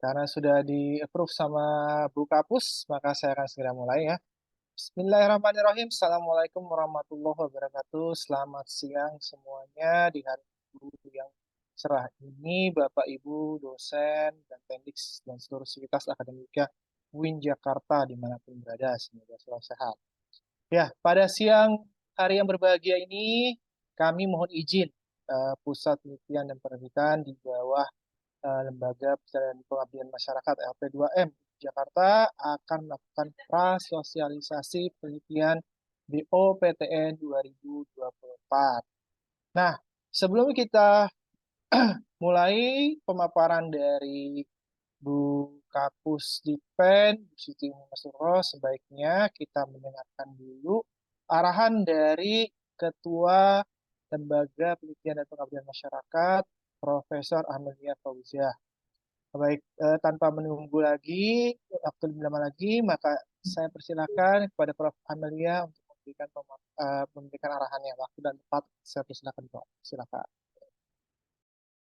Karena sudah di-approve sama Bu Kapus, maka saya akan segera mulai ya. Bismillahirrahmanirrahim. Assalamualaikum warahmatullahi wabarakatuh. Selamat siang semuanya di hari Minggu yang cerah ini, Bapak Ibu dosen dan pendidik dan seluruh sivitas akademika UIN Jakarta dimanapun berada. Semoga selalu sehat. Ya, pada siang hari yang berbahagia ini, kami mohon izin Pusat Penelitian dan Penelitian di bawah Lembaga Pencarian Pengabdian Masyarakat LP2M Jakarta akan melakukan prasosialisasi penelitian BOPTN 2024. Nah, sebelum kita mulai pemaparan dari Bu Kapus Dipen, Bu Siti Masuro, sebaiknya kita mendengarkan dulu arahan dari Ketua Lembaga Penelitian dan Pengabdian Masyarakat, Profesor Amelia Fauzia. Baik, tanpa menunggu lagi, waktu lebih lama lagi, maka saya persilakan kepada Prof. Amelia untuk memberikan arahannya. Waktu dan tempat, saya persilakan, Prof. Silakan.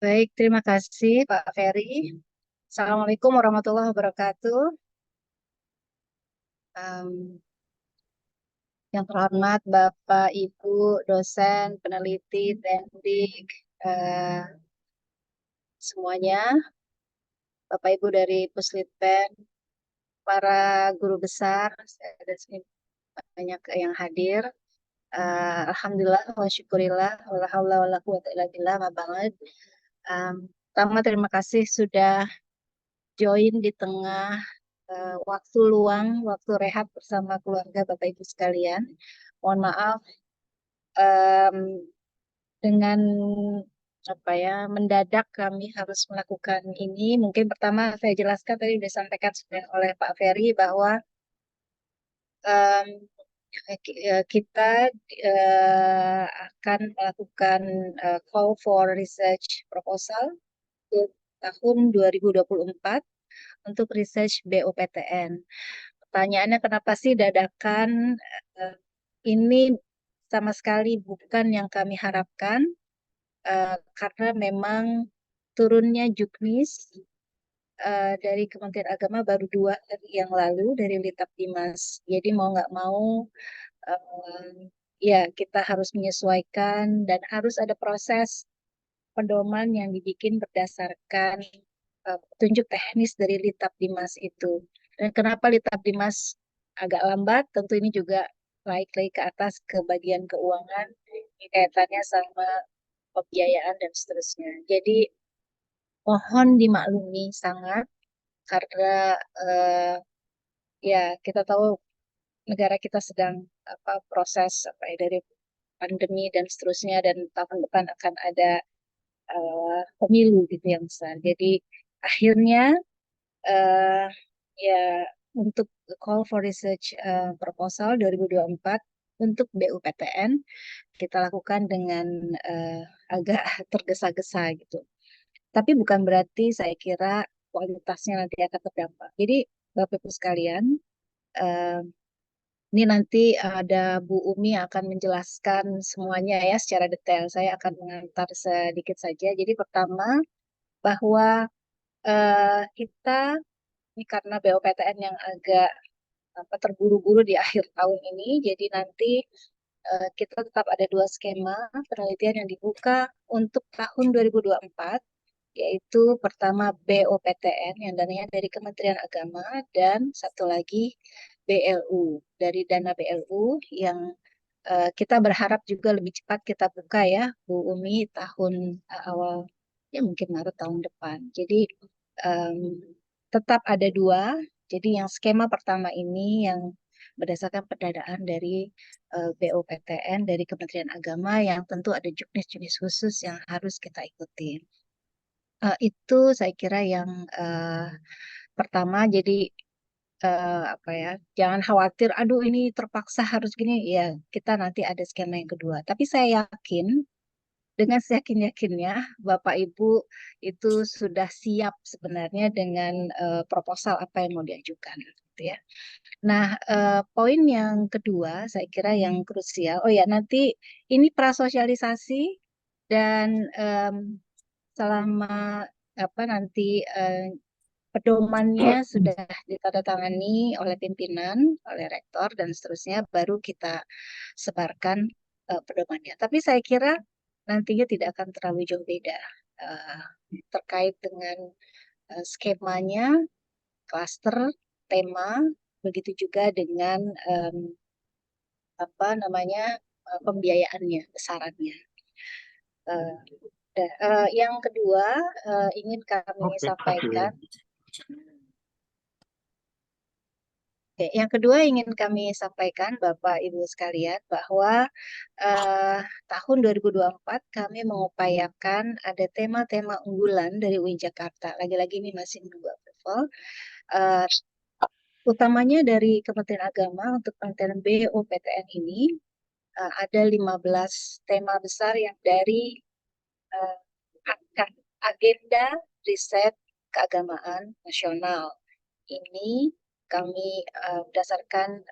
Baik, terima kasih Pak Ferry. Assalamualaikum warahmatullahi wabarakatuh. Em, yang terhormat Bapak, Ibu, dosen, peneliti, teknik, eh, semuanya, Bapak, Ibu dari Puslitpen, para guru besar, ada sini banyak yang hadir. Alhamdulillah, wa syukurillah, wala haula wala quwata illa billah, ma ba'd. Pertama, terima kasih sudah join di tengah waktu luang, waktu rehat bersama keluarga Bapak Ibu sekalian. Mohon maaf em, dengan apa ya mendadak kami harus melakukan ini. Mungkin pertama saya jelaskan tadi sudah disampaikan sudah oleh Pak Ferry bahwa em, kita akan melakukan call for research proposal untuk tahun 2024 untuk research BOPTN. Pertanyaannya kenapa sih dadakan? Eh, Ini sama sekali bukan yang kami harapkan, karena memang turunnya Juknis dari Kementerian Agama baru 2 hari yang lalu dari Litap Dimas. Jadi mau nggak mau, eh, ya kita harus menyesuaikan dan harus ada proses pedoman yang dibikin berdasarkan petunjuk teknis dari Litap Dimas itu. Dan kenapa Litap Dimas agak lambat? Tentu ini juga naik lagi ke atas ke bagian keuangan, ini kaitannya sama pembiayaan dan seterusnya. Jadi mohon dimaklumi sangat karena eh, ya kita tahu negara kita sedang proses dari pandemi dan seterusnya dan tahun depan akan ada pemilu gitu yang besar. Jadi akhirnya eh, ya untuk call for research proposal 2024 untuk BUPTN kita lakukan dengan eh, agak tergesa-gesa gitu. Tapi bukan berarti saya kira kualitasnya nanti akan terdampak. Jadi Bapak Ibu sekalian, eh, ini nanti ada Bu Umi yang akan menjelaskan semuanya ya secara detail. Saya akan mengantar sedikit saja. Jadi pertama bahwa kita ini karena BOPTN yang agak terburu-buru di akhir tahun ini, jadi nanti kita tetap ada 2 skema penelitian yang dibuka untuk tahun 2024, yaitu pertama BOPTN yang dananya dari Kementerian Agama dan satu lagi BLU dari dana BLU yang kita berharap juga lebih cepat kita buka ya Bu Umi tahun awal ya mungkin Maret tahun depan. Jadi em, tetap ada 2. Jadi yang skema pertama ini yang berdasarkan pendanaan dari BOPTN dari Kementerian Agama yang tentu ada juknis-juknis khusus yang harus kita ikuti. Itu saya kira yang pertama. Jadi apa ya, jangan khawatir, aduh ini terpaksa harus gini. Ya, kita nanti ada skema yang kedua. Tapi saya yakin dengan seyakin-yakinnya Bapak Ibu itu sudah siap sebenarnya dengan proposal apa yang mau diajukan, gitu ya. Nah, poin yang kedua saya kira yang krusial. Oh ya, nanti ini prasosialisasi dan selama nanti pedomannya sudah ditandatangani oleh pimpinan, oleh rektor dan seterusnya, baru kita sebarkan pedomannya. Tapi saya kira nantinya tidak akan terlalu jauh beda uh, terkait dengan skemanya, klaster, tema, begitu juga dengan apa namanya pembiayaannya, besarannya. Uh, yang kedua ingin kami sampaikan. Oke, yang kedua ingin kami sampaikan Bapak Ibu sekalian bahwa tahun 2024 kami mengupayakan ada tema-tema unggulan dari UIN Jakarta. Lagi-lagi ini masih menunggu approval. Uh, Utamanya dari Kementerian Agama untuk penelitian BOPTN ini ada 15 tema besar yang dari uh, agenda riset keagamaan nasional. Ini kami berdasarkan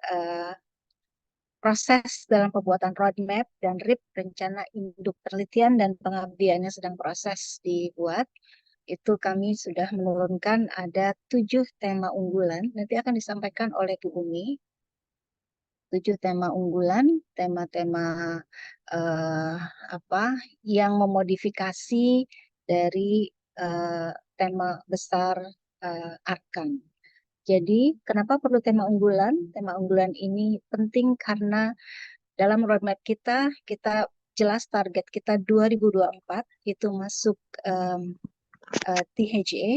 proses dalam pembuatan roadmap dan RIP, rencana induk penelitian dan pengabdiannya sedang proses dibuat. Itu kami sudah menurunkan ada 7 tema unggulan, nanti akan disampaikan oleh Bu Umi. 7 tema unggulan, tema-tema eh, apa yang memodifikasi dari tema besar Arkan. Jadi, kenapa perlu tema unggulan? Tema unggulan ini penting karena dalam roadmap kita, kita jelas target kita 2024 itu masuk THA,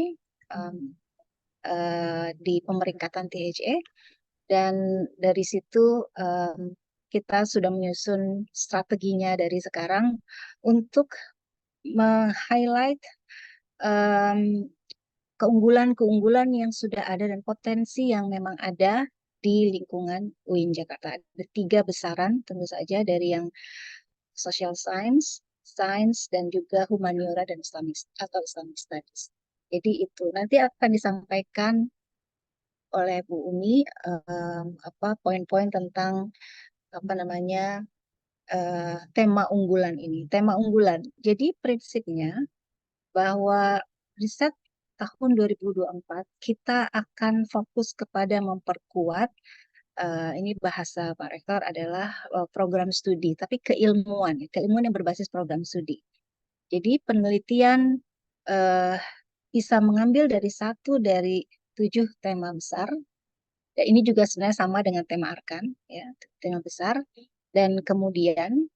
di pemeringkatan THA, dan dari situ kita sudah menyusun strateginya dari sekarang untuk meng-highlight keunggulan-keunggulan yang sudah ada dan potensi yang memang ada di lingkungan UIN Jakarta. Ada 3 besaran tentu saja, dari yang social science, science, dan juga humaniora dan Islamic atau Islamic studies. Jadi itu nanti akan disampaikan oleh Bu Umi apa poin-poin tentang apa namanya tema unggulan ini. Tema unggulan. Jadi prinsipnya bahwa riset tahun 2024 kita akan fokus kepada memperkuat ini bahasa Pak Rektor adalah program studi, tapi keilmuan yang berbasis program studi. Jadi penelitian uh, bisa mengambil dari 7 tema besar. Ya, ini juga sebenarnya sama dengan tema Arkan, ya, tema besar. Dan kemudian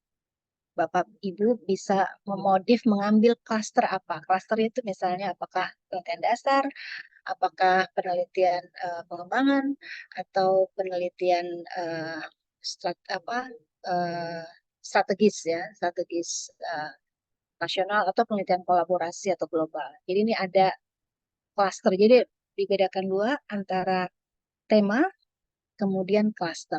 Bapak Ibu bisa memodif mengambil klaster apa. Klaster itu misalnya apakah penelitian dasar, apakah penelitian pengembangan, atau penelitian uh, strategis, ya, strategis nasional, atau penelitian kolaborasi atau global. Jadi ini ada klaster. Jadi dibedakan 2 antara tema kemudian klaster.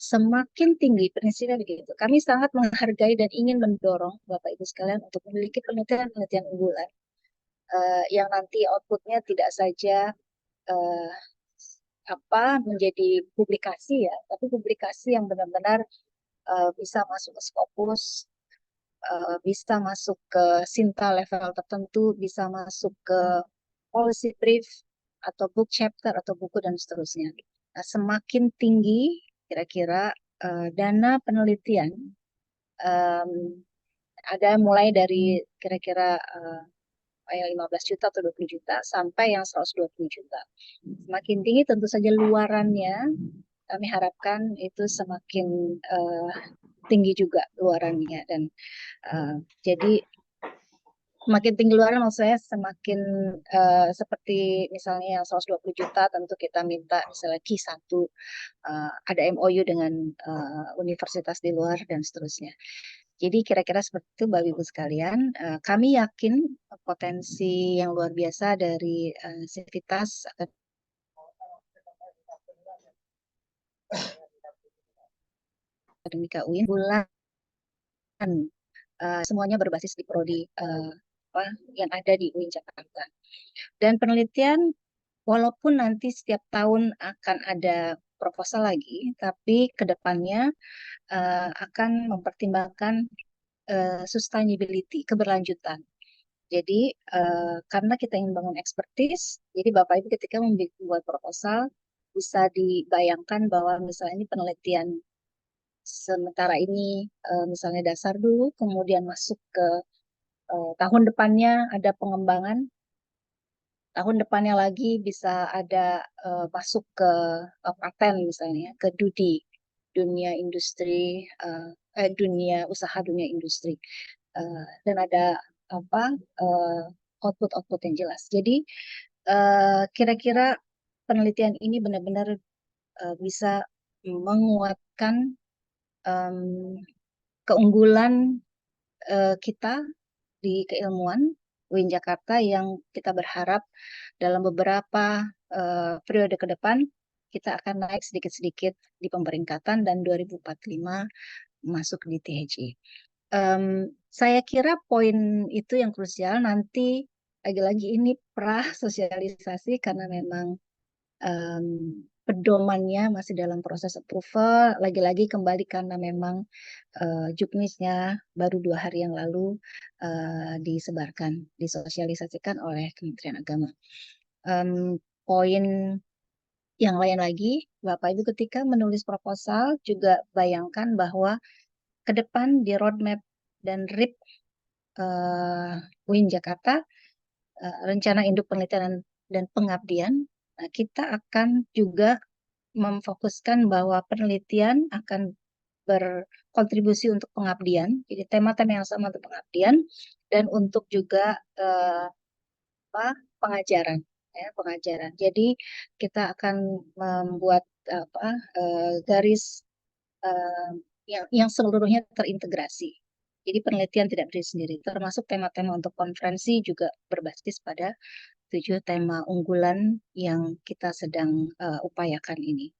Semakin tinggi, prinsipnya begitu. Kami sangat menghargai dan ingin mendorong Bapak Ibu sekalian untuk memiliki penelitian-penelitian unggulan yang nanti outputnya tidak saja uh, menjadi publikasi, ya, tapi publikasi yang benar-benar bisa masuk ke Scopus, bisa masuk ke Sinta level tertentu, bisa masuk ke policy brief atau book chapter atau buku dan seterusnya. Nah, semakin tinggi kira-kira dana penelitian, um, ada mulai dari kira-kira 15 juta atau 20 juta sampai yang 120 juta. Semakin tinggi tentu saja luarannya, kami harapkan itu semakin tinggi juga luarannya. Dan jadi semakin tinggi luaran maksud saya semakin seperti misalnya yang 120 juta tentu kita minta misalnya Q1 ada MOU dengan universitas di luar dan seterusnya. Jadi kira-kira seperti itu Bapak Ibu sekalian. Kami yakin potensi yang luar biasa dari Sivitas Akademika UIN bulan semuanya berbasis di prodi yang ada di UIN Jakarta. Dan penelitian walaupun nanti setiap tahun akan ada proposal lagi, tapi kedepannya akan mempertimbangkan sustainability, keberlanjutan. Jadi karena kita ingin bangun expertise, jadi Bapak Ibu ketika membuat proposal bisa dibayangkan bahwa misalnya ini penelitian sementara ini misalnya dasar dulu, kemudian masuk ke tahun depannya ada pengembangan, tahun depannya lagi bisa ada masuk ke paten misalnya, ke dunia industri, dunia usaha dunia industri. Dan ada apa output-output yang jelas. Jadi kira-kira penelitian ini benar-benar bisa menguatkan em, keunggulan kita di keilmuan UIN Jakarta yang kita berharap dalam beberapa periode ke depan kita akan naik sedikit-sedikit di pemeringkatan dan 2045 masuk di THI. Saya kira poin itu yang krusial nanti lagi-lagi ini pra sosialisasi karena memang em, pedomannya masih dalam proses approval. Lagi-lagi kembali karena memang juknisnya baru 2 hari yang lalu disebarkan, disosialisasikan oleh Kementerian Agama. Poin yang lain lagi, Bapak Ibu ketika menulis proposal juga bayangkan bahwa ke depan di roadmap dan RIP UIN Jakarta, rencana induk penelitian dan pengabdian, kita akan juga memfokuskan bahwa penelitian akan berkontribusi untuk pengabdian, jadi tema-tema yang sama untuk pengabdian, dan untuk juga apa, pengajaran, ya, pengajaran. Jadi kita akan membuat apa, garis eh, yang seluruhnya terintegrasi. Jadi penelitian tidak berdiri sendiri, termasuk tema-tema untuk konferensi juga berbasis pada 7 tema unggulan yang kita sedang upayakan ini.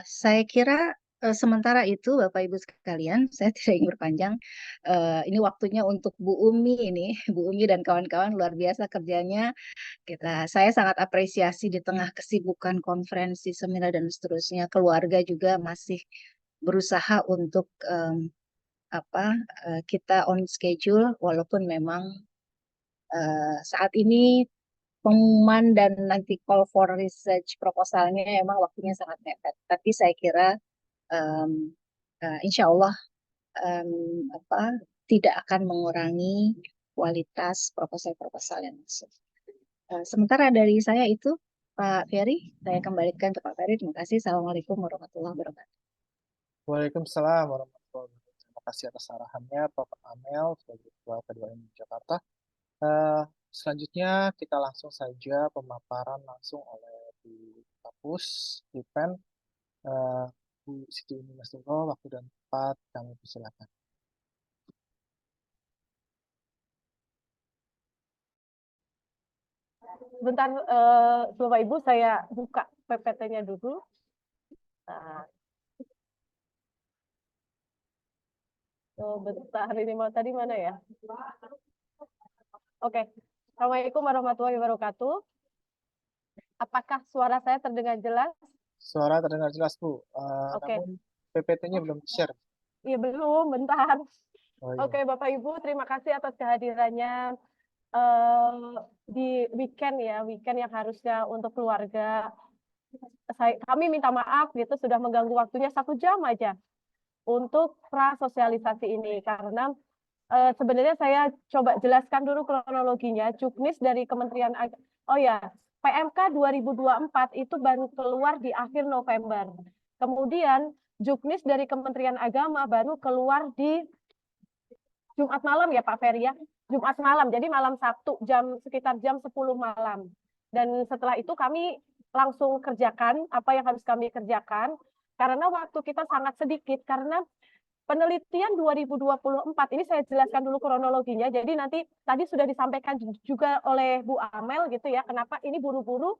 Saya kira sementara itu Bapak Ibu sekalian, saya tidak ingin berpanjang. Ini waktunya untuk Bu Umi ini, Bu Umi dan kawan-kawan luar biasa kerjanya. Saya sangat apresiasi di tengah kesibukan konferensi, seminar dan seterusnya. Keluarga juga masih berusaha untuk apa kita on schedule, walaupun memang saat ini pengumuman dan nanti call for research proposalnya emang waktunya sangat mepet. Tapi saya kira um, insya Allah um, apa, tidak akan mengurangi kualitas proposal-proposal yang masuk. Sementara dari saya itu, Pak Ferry, saya kembalikan ke Pak Ferry. Terima kasih. Assalamualaikum warahmatullahi wabarakatuh. Waalaikumsalam warahmatullahi wabarakatuh. Terima kasih atas arahannya Bapak Amel sebagai Ketua Kedua Jakarta. Eh, Selanjutnya kita langsung saja pemaparan langsung oleh di kampus, di PEN, eh, Bu Siti Uni Masduro, waktu dan tempat kami persilakan. Bentar, Bapak Ibu, saya buka PPT-nya dulu. Nah, bentar, ini mau tadi mana ya? Oke. Assalamualaikum warahmatullahi wabarakatuh. Apakah suara saya terdengar jelas? Suara terdengar jelas, Bu. Oke. Namun PPT-nya belum share. Iya, belum, bentar. Oh, iya. Oke, Bapak Ibu, terima kasih atas kehadirannya eh, di weekend ya, weekend yang harusnya untuk keluarga. Kami minta maaf gitu sudah mengganggu waktunya 1 jam aja untuk pra-sosialisasi ini karena sebenarnya saya coba jelaskan dulu kronologinya. Juknis dari Kementerian Oh ya, PMK 2024 itu baru keluar di akhir November. Kemudian Juknis dari Kementerian Agama baru keluar di Jumat malam ya Pak Ferry ya. Jumat malam, jadi malam Sabtu sekitar jam 10 malam. Dan setelah itu kami langsung kerjakan apa yang harus kami kerjakan karena waktu kita sangat sedikit karena penelitian 2024 ini saya jelaskan dulu kronologinya. Jadi nanti tadi sudah disampaikan juga oleh Bu Amel gitu ya. Kenapa ini buru-buru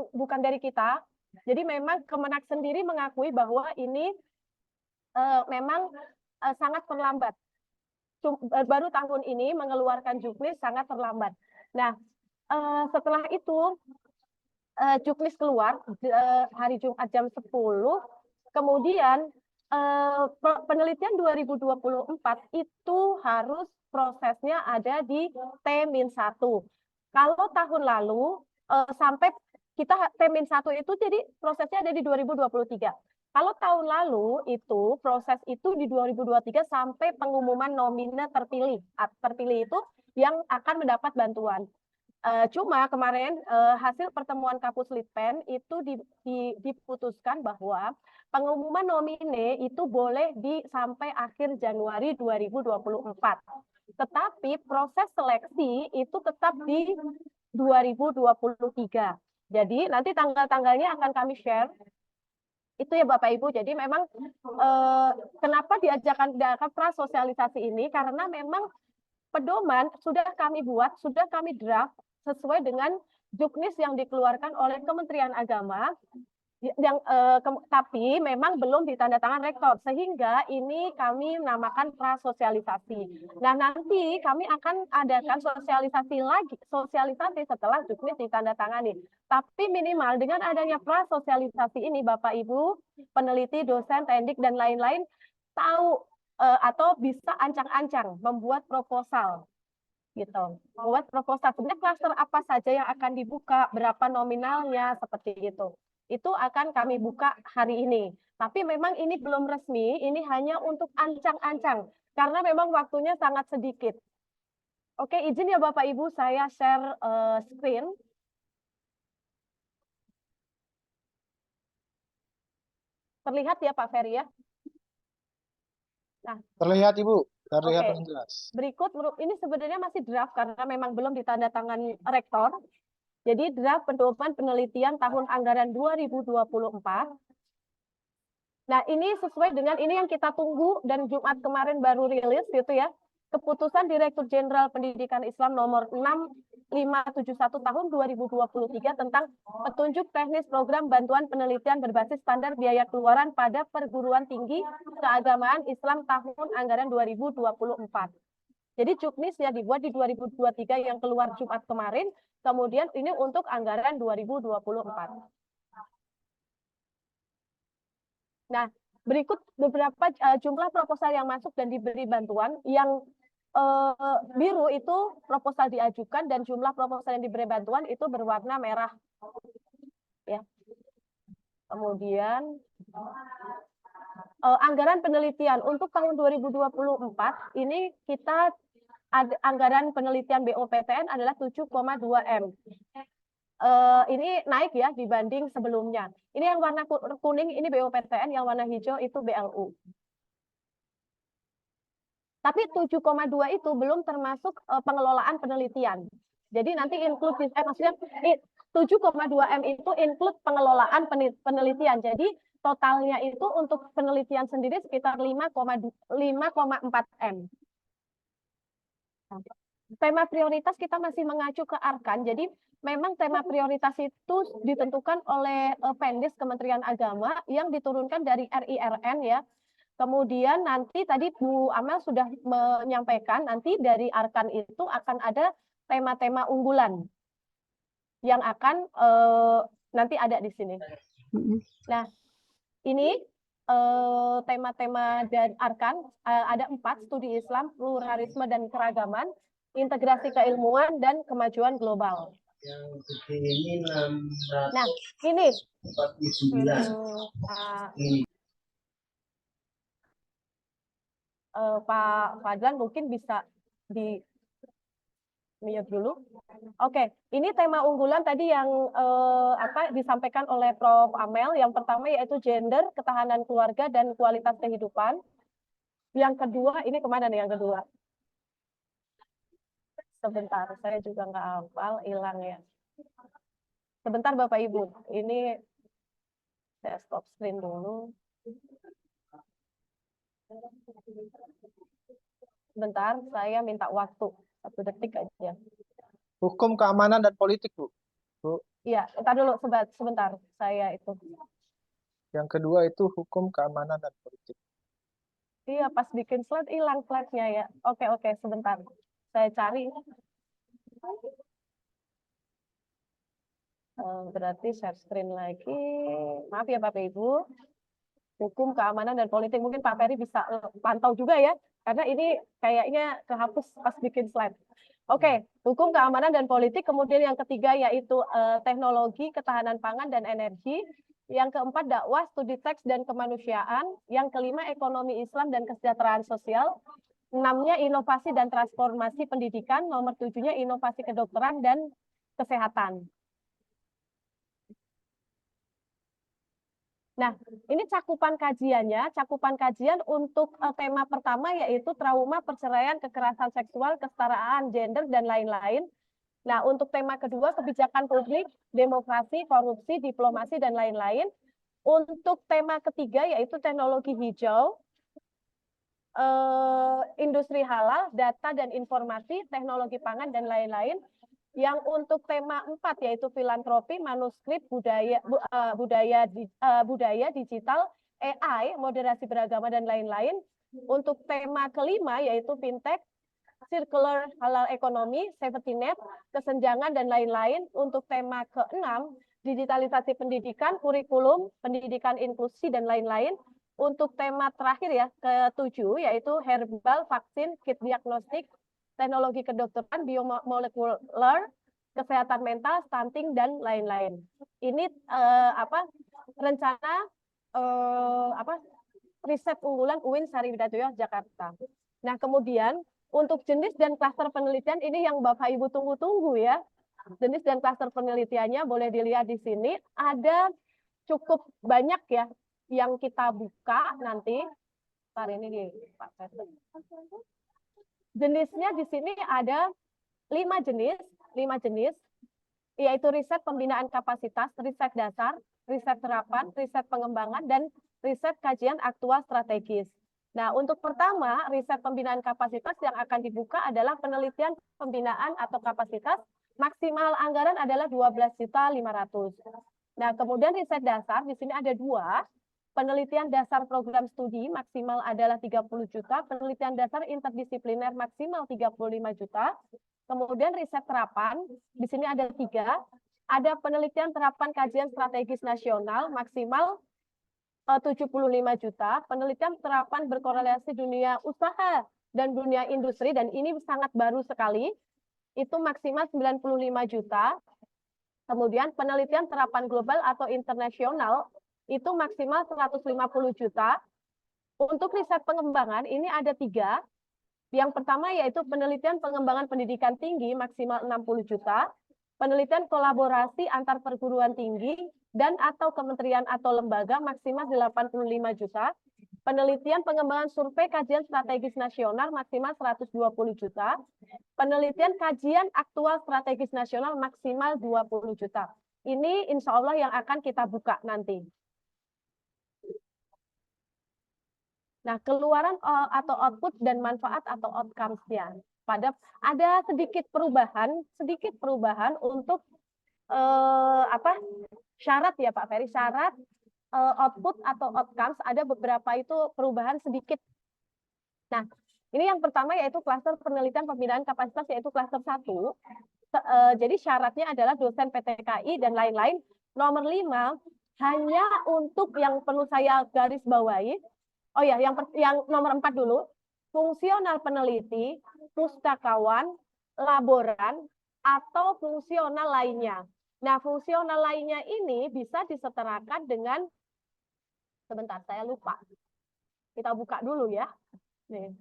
bukan dari kita. Jadi memang Kemenak sendiri mengakui bahwa ini memang sangat terlambat. Baru tahun ini mengeluarkan juknis sangat terlambat. Nah, setelah itu juknis keluar hari Jumat jam 10, kemudian penelitian 2024 itu harus prosesnya ada di T-1. Kalau tahun lalu sampai kita T-1 itu jadi prosesnya ada di 2023. Kalau tahun lalu itu proses itu di 2023 sampai pengumuman nomina terpilih. Terpilih itu yang akan mendapat bantuan. Cuma kemarin hasil pertemuan Kapus Litpen itu diputuskan bahwa pengumuman nomine itu boleh sampai akhir Januari 2024. Tetapi proses seleksi itu tetap di 2023. Jadi nanti tanggal-tanggalnya akan kami share. Itu ya Bapak Ibu. Jadi memang kenapa diajarkan prasosialisasi ini? Karena memang pedoman sudah kami buat, sudah kami draft sesuai dengan juknis yang dikeluarkan oleh Kementerian Agama, tapi memang belum ditandatangan rektor, sehingga ini kami namakan prasosialisasi. Nah, nanti kami akan adakan sosialisasi setelah juknis ditandatangani. Tapi minimal dengan adanya prasosialisasi ini, Bapak Ibu, peneliti, dosen, teknik, dan lain-lain tahu atau bisa ancang-ancang membuat proposal. Gitu. Membuat proposal. Sebenarnya klaster apa saja yang akan dibuka, berapa nominalnya, seperti itu. Itu akan kami buka hari ini. Tapi memang ini belum resmi, ini hanya untuk ancang-ancang. Karena memang waktunya sangat sedikit. Oke, izin ya Bapak Ibu, saya share screen. Terlihat ya Pak Ferry ya? Nah, Terlihat Ibu, terlihat oke. dengan jelas. Berikut, ini sebenarnya masih draft karena memang belum ditandatangani rektor. Jadi draft pedoman penelitian tahun anggaran 2024. Nah, ini sesuai dengan ini yang kita tunggu dan Jumat kemarin baru rilis gitu ya. Keputusan Direktur Jenderal Pendidikan Islam nomor 6571 tahun 2023 tentang petunjuk teknis program bantuan penelitian berbasis standar biaya keluaran pada perguruan tinggi keagamaan Islam tahun anggaran 2024. Jadi juknisnya dibuat di 2023 yang keluar Jumat kemarin, kemudian ini untuk anggaran 2024. Nah, berikut beberapa jumlah proposal yang masuk dan diberi bantuan. Yang biru itu proposal diajukan dan jumlah proposal yang diberi bantuan itu berwarna merah. Ya. Kemudian anggaran penelitian untuk tahun 2024 ini kita anggaran penelitian BOPTN adalah 7,2 M. Ini naik ya dibanding sebelumnya. Ini yang warna kuning ini BOPTN, yang warna hijau itu BLU. Tapi 7,2 itu belum termasuk pengelolaan penelitian. Jadi nanti include maksudnya 7,2 M itu include pengelolaan penelitian. Jadi totalnya itu untuk penelitian sendiri sekitar 5,4 M. Tema prioritas kita masih mengacu ke Arkan. Jadi memang tema prioritas itu ditentukan oleh Pendis Kementerian Agama yang diturunkan dari RIRN ya. Kemudian nanti tadi Bu Amel sudah menyampaikan nanti dari Arkan itu akan ada tema-tema unggulan yang akan nanti ada di sini. Nah, ini tema-tema dari Arkan ada 4: studi Islam, pluralisme dan keragaman, integrasi keilmuan, dan kemajuan global. Nah, ini Pak Fadlan mungkin bisa di mute dulu. Oke, ini tema unggulan tadi yang disampaikan oleh Prof. Amel. Yang pertama yaitu gender, ketahanan keluarga, dan kualitas kehidupan. Yang kedua, ini kemana nih yang kedua? Sebentar, saya juga nggak hafal, hilang ya. Sebentar Bapak Ibu, ini saya stop screen dulu. Sebentar, saya minta waktu 1 detik aja. Hukum keamanan dan politik, Bu. Iya, entar dulu sebentar, saya itu. Yang kedua itu hukum keamanan dan politik. Iya, pas bikin slide hilang slide-nya ya. Oke, sebentar. Saya cari. Berarti share screen lagi. Maaf ya Bapak Ibu. Hukum keamanan dan politik, mungkin Pak Ferry bisa pantau juga ya. karena ini kayaknya kehapus pas bikin slide. Oke, hukum, keamanan, dan politik. Kemudian yang ketiga yaitu teknologi, ketahanan pangan, dan energi. Yang keempat, dakwah, studi teks, dan kemanusiaan. Yang kelima, ekonomi Islam dan kesejahteraan sosial. Enamnya, inovasi dan transformasi pendidikan. Nomor tujuhnya, inovasi kedokteran dan kesehatan. Nah, ini cakupan kajiannya. Cakupan kajian untuk tema pertama yaitu trauma, perceraian, kekerasan seksual, kesetaraan gender, dan lain-lain. Nah, untuk tema kedua, kebijakan publik, demokrasi, korupsi, diplomasi, dan lain-lain. Untuk tema ketiga yaitu teknologi hijau, industri halal, data dan informasi, teknologi pangan, dan lain-lain. Yang untuk tema 4 yaitu filantropi, manuskrip, budaya digital, AI, moderasi beragama, dan lain-lain. Untuk tema kelima yaitu fintech, circular halal ekonomi, safety net, kesenjangan, dan lain-lain. Untuk tema keenam, digitalisasi pendidikan, kurikulum, pendidikan inklusi, dan lain-lain. Untuk tema terakhir ya, ketujuh, yaitu herbal, vaksin, kit diagnostik, teknologi kedokteran, biomolekuler, kesehatan mental, stunting, dan lain-lain. Ini rencana riset unggulan UIN Sariwidatoyo Jakarta. Nah, kemudian untuk jenis dan klaster penelitian ini yang Bapak Ibu tunggu-tunggu ya. Jenis dan klaster penelitiannya boleh dilihat di sini. Ada cukup banyak ya yang kita buka nanti. Ntar ini di Pak Presiden. Jenisnya di sini ada 5 jenis, yaitu riset pembinaan kapasitas, riset dasar, riset terapan, riset pengembangan, dan riset kajian aktual strategis. Nah, untuk pertama, riset pembinaan kapasitas yang akan dibuka adalah penelitian pembinaan atau kapasitas, maksimal anggaran adalah 12.500.000. Nah, kemudian riset dasar, di sini ada 2, penelitian dasar program studi maksimal adalah 30 juta, penelitian dasar interdisipliner maksimal 35 juta, kemudian riset terapan, di sini ada 3, ada penelitian terapan kajian strategis nasional maksimal 75 juta, penelitian terapan berkorelasi dunia usaha dan dunia industri, dan ini sangat baru sekali, itu maksimal 95 juta, kemudian penelitian terapan global atau internasional, itu maksimal 150 juta. Untuk riset pengembangan ini ada 3. Yang pertama yaitu penelitian pengembangan pendidikan tinggi maksimal 60 juta, penelitian kolaborasi antar perguruan tinggi dan atau kementerian atau lembaga maksimal 85 juta, penelitian pengembangan survei kajian strategis nasional maksimal 120 juta, penelitian kajian aktual strategis nasional maksimal 20 juta. Ini insya Allah yang akan kita buka nanti. Nah, keluaran atau output dan manfaat atau outcomes-nya. Ada sedikit perubahan untuk syarat ya Pak Ferry, syarat output atau outcomes ada beberapa itu perubahan sedikit. Nah, ini yang pertama yaitu klaster penelitian pembinaan kapasitas yaitu klaster 1. Jadi syaratnya adalah dosen PTKI dan lain-lain. Nomor 5 hanya untuk yang perlu saya garis bawahi. Oh ya, yang nomor 4 dulu. Fungsional peneliti, pustakawan, laboran, atau fungsional lainnya. Nah, fungsional lainnya ini bisa disetarakan dengan, sebentar, saya lupa. Kita buka dulu ya. Nih.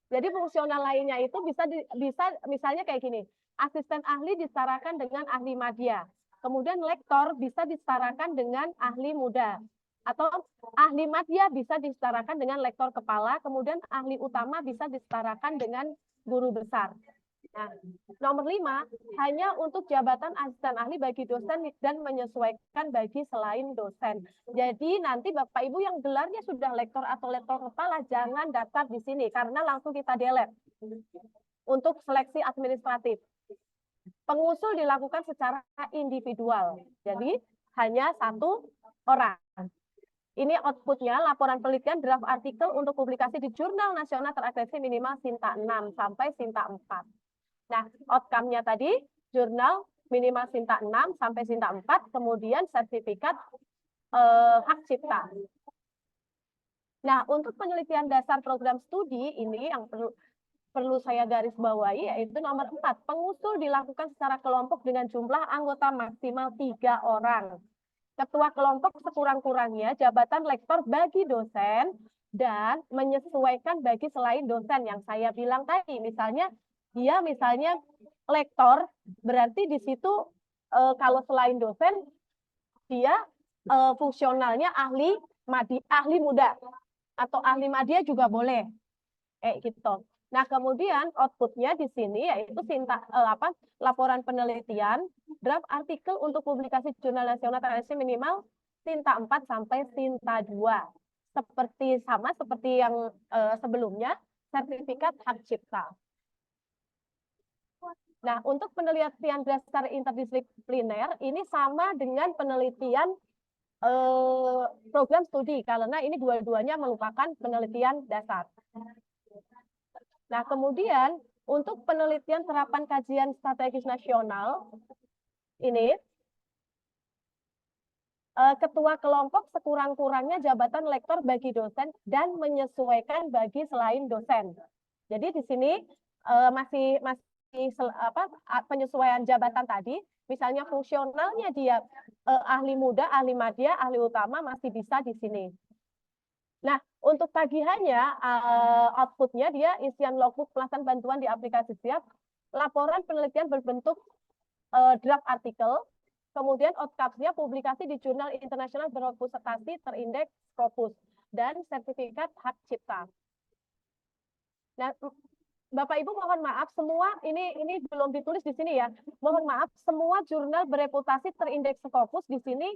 Jadi fungsional lainnya itu bisa misalnya kayak gini. Asisten ahli disetarakan dengan ahli madya. Kemudian lektor bisa disetarakan dengan ahli muda. Atau ahli madya bisa disetarakan dengan lektor kepala, kemudian ahli utama bisa disetarakan dengan guru besar. Nah, nomor 5, hanya untuk jabatan asisten ahli bagi dosen dan menyesuaikan bagi selain dosen. Jadi nanti Bapak Ibu yang gelarnya sudah lektor atau lektor kepala, jangan daftar di sini, karena langsung kita delete untuk seleksi administratif. Pengusul dilakukan secara individual, jadi hanya 1 orang. Ini outputnya, laporan penelitian draft artikel untuk publikasi di jurnal nasional terakreditasi minimal Sinta 6 sampai Sinta 4. Nah, outcome-nya tadi, jurnal minimal Sinta 6 sampai Sinta 4, kemudian sertifikat hak cipta. Nah, untuk penelitian dasar program studi ini yang perlu saya garis bawahi yaitu nomor 4. Pengusul dilakukan secara kelompok dengan jumlah anggota maksimal 3 orang. Ketua kelompok sekurang-kurangnya jabatan lektor bagi dosen dan menyesuaikan bagi selain dosen yang saya bilang tadi. Misalnya dia lektor, berarti di situ kalau selain dosen dia fungsionalnya ahli muda atau ahli media juga boleh. Kayak gitu. Nah, kemudian outputnya di sini yaitu laporan penelitian, draft artikel untuk publikasi jurnal nasional tradisi minimal tinta 4 sampai tinta 2. Sama seperti yang sebelumnya, sertifikat hak cipta. Nah, untuk penelitian dasar interdisipliner ini sama dengan penelitian program studi karena ini dua-duanya merupakan penelitian dasar. Nah, kemudian untuk penelitian serapan kajian strategis nasional, ini ketua kelompok sekurang-kurangnya jabatan lektor bagi dosen dan menyesuaikan bagi selain dosen. Jadi di sini masih penyesuaian jabatan tadi, misalnya fungsionalnya dia ahli muda, ahli media, ahli utama masih bisa di sini. Nah, untuk tagihannya, outputnya dia isian logbook pelaksanaan bantuan di aplikasi siap, laporan penelitian berbentuk draft artikel, kemudian outcomes-nya publikasi di jurnal internasional berpusatasi terindeks Scopus, dan sertifikat hak cipta. Nah, Bapak Ibu mohon maaf, semua ini belum ditulis di sini ya. Mohon maaf, semua jurnal bereputasi terindeks Scopus di sini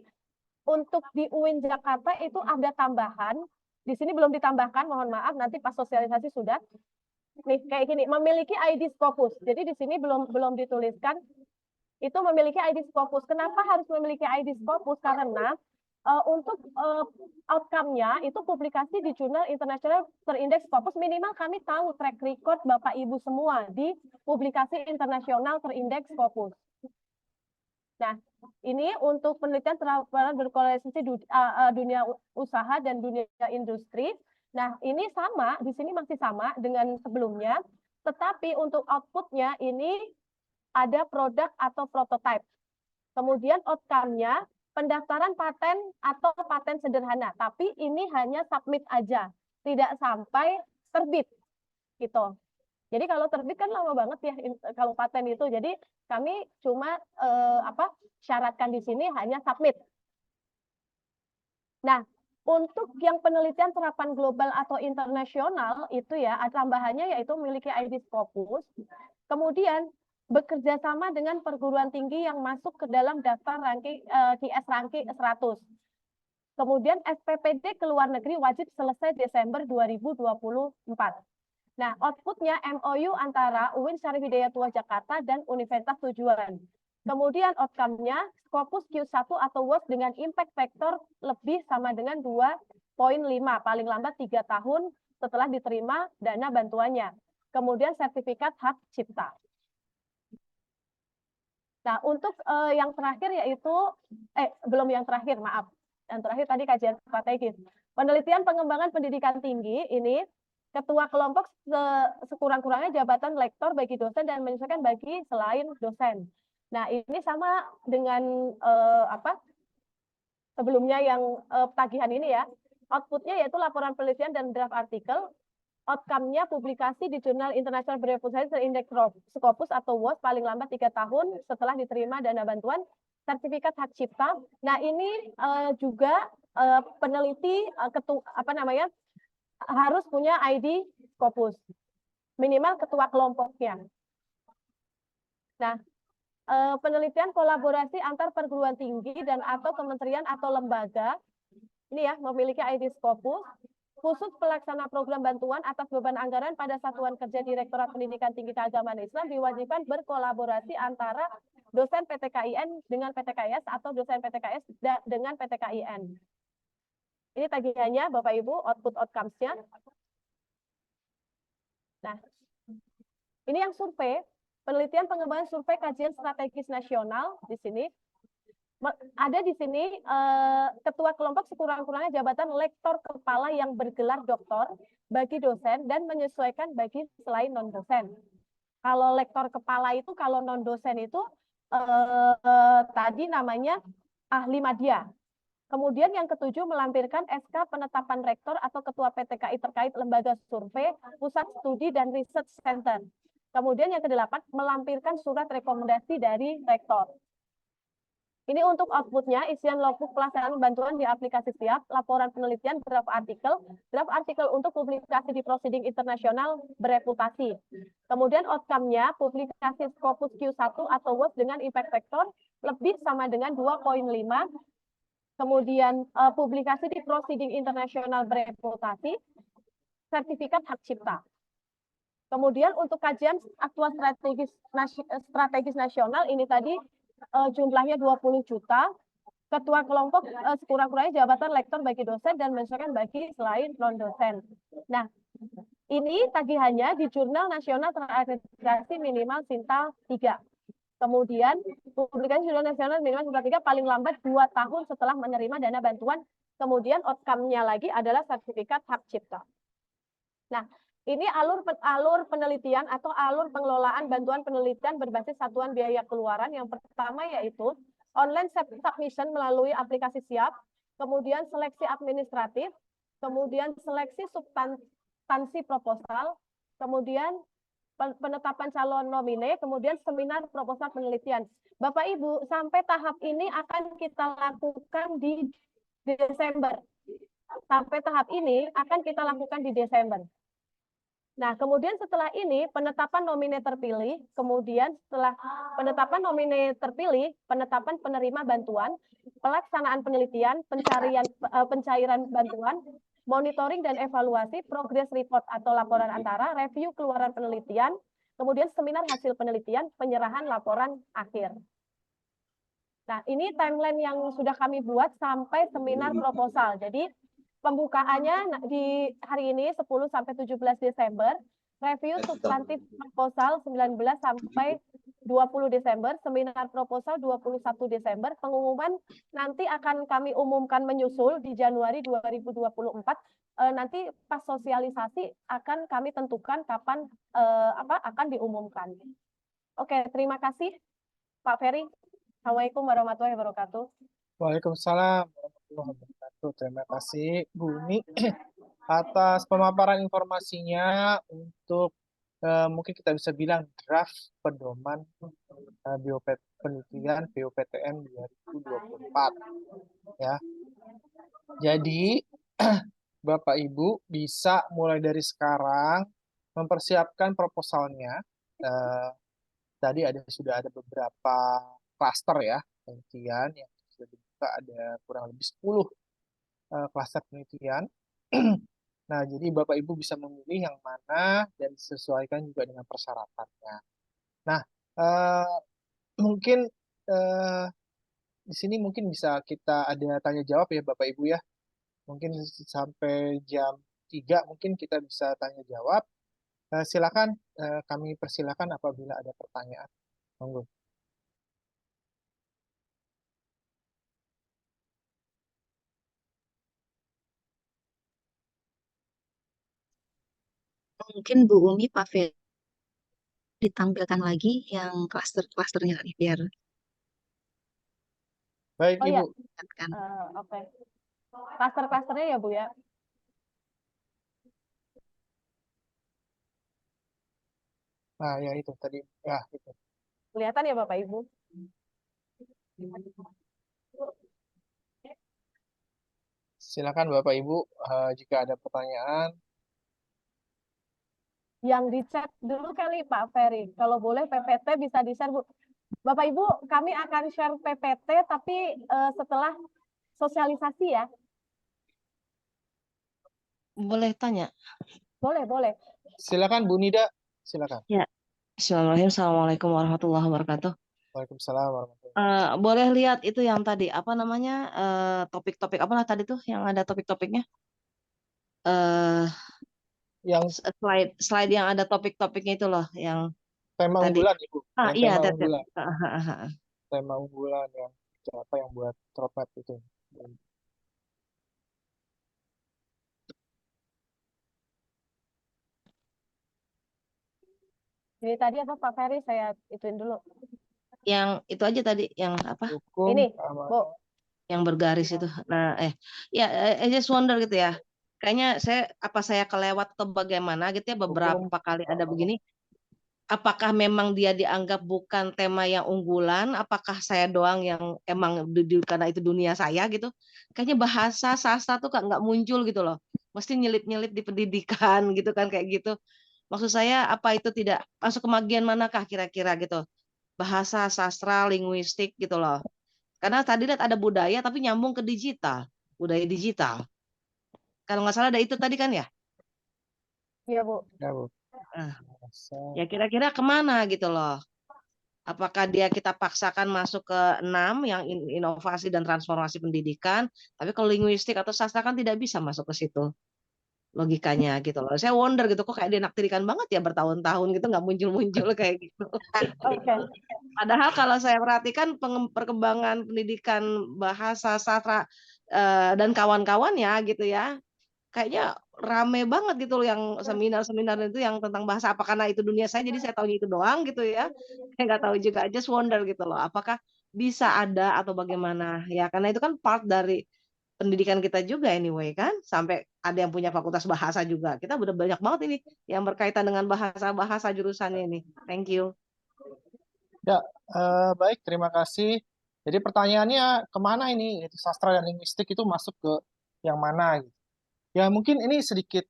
untuk di UIN Jakarta itu ada tambahan. Di sini belum ditambahkan, mohon maaf, nanti pas sosialisasi sudah. Nih, kayak gini, memiliki ID Scopus. Jadi di sini belum dituliskan, itu memiliki ID Scopus. Kenapa harus memiliki ID Scopus? Karena untuk outcome-nya itu publikasi di jurnal internasional terindeks Scopus, minimal kami tahu track record Bapak Ibu semua di publikasi internasional terindeks Scopus. Nah, ini untuk penelitian terhadap berkorelasi dunia usaha dan dunia industri. Nah, ini sama, di sini masih sama dengan sebelumnya, tetapi untuk outputnya ini ada produk atau prototype. Kemudian outcome-nya pendaftaran paten atau paten sederhana, tapi ini hanya submit aja, tidak sampai terbit, gitu. Jadi kalau terbit kan lama banget ya kalau paten itu. Jadi kami cuma syaratkan di sini hanya submit. Nah, untuk yang penelitian serapan global atau internasional itu ya tambahannya yaitu memiliki ID Scopus. Kemudian bekerja sama dengan perguruan tinggi yang masuk ke dalam daftar ranking QS ranking 100. Kemudian SPPD ke luar negeri wajib selesai Desember 2024. Nah, outputnya MOU antara UIN Syarif Hidayatullah Jakarta dan Universitas Tujuan. Kemudian outcome-nya Scopus Q1 atau WOS dengan impact factor lebih sama dengan 2,5, paling lambat 3 tahun setelah diterima dana bantuannya. Kemudian sertifikat hak cipta. Nah, untuk yang terakhir yaitu, belum yang terakhir, maaf. Yang terakhir tadi kajian strategis. Penelitian pengembangan pendidikan tinggi, ini ketua kelompok sekurang-kurangnya jabatan lektor bagi dosen dan menyesuaikan bagi selain dosen. Nah, ini sama dengan sebelumnya yang tagihan ini ya. Outputnya yaitu laporan penelitian dan draft artikel. Outcome-nya publikasi di jurnal internasional bereputasi terindeks Scopus atau WOS paling lambat 3 tahun setelah diterima dana bantuan, sertifikat hak cipta. Nah, ini juga peneliti harus punya ID Scopus, minimal ketua kelompoknya. Nah, penelitian kolaborasi antar perguruan tinggi dan atau kementerian atau lembaga, ini ya, memiliki ID Scopus, khusus pelaksana program bantuan atas beban anggaran pada Satuan Kerja Direktorat Pendidikan Tinggi Keagamaan Islam diwajibkan berkolaborasi antara dosen PTKIN dengan PTKIS atau dosen PTKIS dengan PTKIN. Ini tagihannya Bapak Ibu, output outcomes-nya. Nah, ini yang survei, penelitian pengembangan survei kajian strategis nasional di sini. Ada di sini ketua kelompok sekurang-kurangnya jabatan lektor kepala yang bergelar doktor bagi dosen dan menyesuaikan bagi selain non-dosen. Kalau lektor kepala itu, kalau non-dosen itu tadi namanya ahli madya. Kemudian yang ketujuh, melampirkan SK penetapan rektor atau ketua PTKI terkait lembaga survei, pusat studi dan research center. Kemudian yang kedelapan, melampirkan surat rekomendasi dari rektor. Ini untuk outputnya, isian logbook pelaksanaan bantuan di aplikasi Siap, laporan penelitian, draft artikel untuk publikasi di proceeding internasional bereputasi. Kemudian outcome-nya, publikasi Scopus Q1 atau WOS dengan impact factor lebih sama dengan 2,5. Kemudian publikasi di proceeding internasional bereputasi, sertifikat hak cipta. Kemudian untuk kajian aktual strategis nasional, ini tadi jumlahnya 20 juta. Ketua kelompok sekurang-kurangnya jabatan lektor bagi dosen dan menyesuaikan bagi selain non-dosen. Nah, ini tagihannya di Jurnal Nasional Terakreditasi minimal Sinta 3. Kemudian publikasi Jurnal Nasional minimal Sinta 3 paling lambat 2 tahun setelah menerima dana bantuan. Kemudian outcome-nya lagi adalah sertifikat hak cipta. Nah, ini alur penelitian atau alur pengelolaan bantuan penelitian berbasis satuan biaya keluaran. Yang pertama yaitu online submission melalui aplikasi Siap, kemudian seleksi administratif, kemudian seleksi substansi proposal, kemudian penetapan calon nomine, kemudian seminar proposal penelitian. Bapak Ibu, sampai tahap ini akan kita lakukan di Desember. Sampai tahap ini akan kita lakukan di Desember. Nah, kemudian setelah ini penetapan nomine terpilih, kemudian setelah penetapan nomine terpilih, penetapan penerima bantuan, pelaksanaan penelitian, pencairan bantuan, monitoring dan evaluasi, progress report atau laporan antara, review keluaran penelitian, kemudian seminar hasil penelitian, penyerahan laporan akhir. Nah, ini timeline yang sudah kami buat sampai seminar proposal. Jadi pembukaannya di hari ini 10 sampai 17 Desember, review substantif proposal 19 sampai 20 Desember, seminar proposal 21 Desember, pengumuman nanti akan kami umumkan menyusul di Januari 2024. Nanti pas sosialisasi akan kami tentukan kapan akan diumumkan. Oke, terima kasih Pak Ferry. Assalamualaikum warahmatullahi wabarakatuh. Waalaikumsalam warahmatullahi wabarakatuh. Terima kasih Bu Uni atas pemaparan informasinya untuk mungkin kita bisa bilang draft pedoman penelitian BOPTN 2024 ya. Jadi Bapak Ibu bisa mulai dari sekarang mempersiapkan proposalnya. Tadi sudah ada beberapa klaster ya penelitian yang sudah dibuka, ada kurang lebih 10 klaster penelitian. Nah, jadi Bapak Ibu bisa memilih yang mana dan disesuaikan juga dengan persyaratannya. Nah, mungkin di sini mungkin bisa kita ada tanya jawab ya Bapak Ibu ya. Mungkin sampai jam 3 mungkin kita bisa tanya jawab. Silakan, kami persilakan apabila ada pertanyaan. Monggo. Mungkin Bu Umi, Pak Ferry ditampilkan lagi yang klaster-klasternya tadi biar Baik, Oh ya, Ibu. kan. oke. Klaster-klasternya ya Bu ya. Nah, ya itu tadi. Ya, itu. Kelihatan ya Bapak Ibu. Silakan Bapak Ibu, jika ada pertanyaan. Yang dicek dulu kali Pak Ferry. Kalau boleh PPT bisa di-share Bu. Bapak Ibu, kami akan share PPT tapi setelah sosialisasi ya. Boleh tanya? Boleh, boleh. Silakan Bu Nida, silakan. Ya. Assalamualaikum warahmatullahi wabarakatuh. Waalaikumsalam warahmatullahi wabarakatuh. Boleh lihat itu yang tadi apa namanya topik-topik apalah tadi tuh yang ada topik-topiknya? Yang Slide yang ada topik-topiknya itu loh yang tema tadi. unggulan, Ibu. Yang Iya, tema that's it. unggulan. Tema unggulan yang Siapa yang buat roadmap itu? Jadi tadi apa Pak Ferry, saya ituin dulu. Yang itu aja tadi, yang apa? Hukum, Ini, keamanan. Bu. Yang bergaris itu. Nah, ya, I just wonder gitu ya. Kayaknya saya kelewat atau bagaimana gitu ya, Hukum, beberapa kali ada begini. Apakah memang dia dianggap bukan tema yang unggulan? Apakah saya doang yang emang karena itu dunia saya gitu? Kayaknya bahasa sastra tuh nggak muncul gitu loh. Mesti nyelip-nyelip di pendidikan gitu kan, kayak gitu. Maksud saya apa itu tidak masuk ke bagian manakah kira-kira gitu? Bahasa sastra, linguistik gitu loh. Karena tadi lihat ada budaya tapi nyambung ke digital, budaya digital. Kalau nggak salah ada itu tadi kan ya? Iya, Bu. ya Bu. Nah, Bahasa. ya kira-kira kemana gitu loh. Apakah dia kita paksakan masuk ke 6 yang inovasi dan transformasi pendidikan, tapi kalau linguistik atau sastra kan tidak bisa masuk ke situ logikanya gitu loh. Saya wonder gitu kok kayak dinaktirikan banget ya bertahun-tahun gitu nggak muncul-muncul kayak gitu. Oke. Padahal kalau saya perhatikan perkembangan pendidikan bahasa sastra dan kawan-kawannya gitu ya, kayaknya rame banget gitu loh yang seminar-seminar itu yang tentang bahasa apa karena itu dunia saya jadi saya tahunya itu doang gitu ya. Saya nggak tahu juga just wonder gitu loh apakah bisa ada atau bagaimana ya karena itu kan part dari pendidikan kita juga anyway kan sampai ada yang punya fakultas bahasa juga kita udah banyak banget ini yang berkaitan dengan bahasa-bahasa jurusannya ini. Thank you. Ya, baik, terima kasih. Jadi pertanyaannya kemana ini? Itu sastra dan linguistik itu masuk ke yang mana? Gitu. Ya, mungkin ini sedikit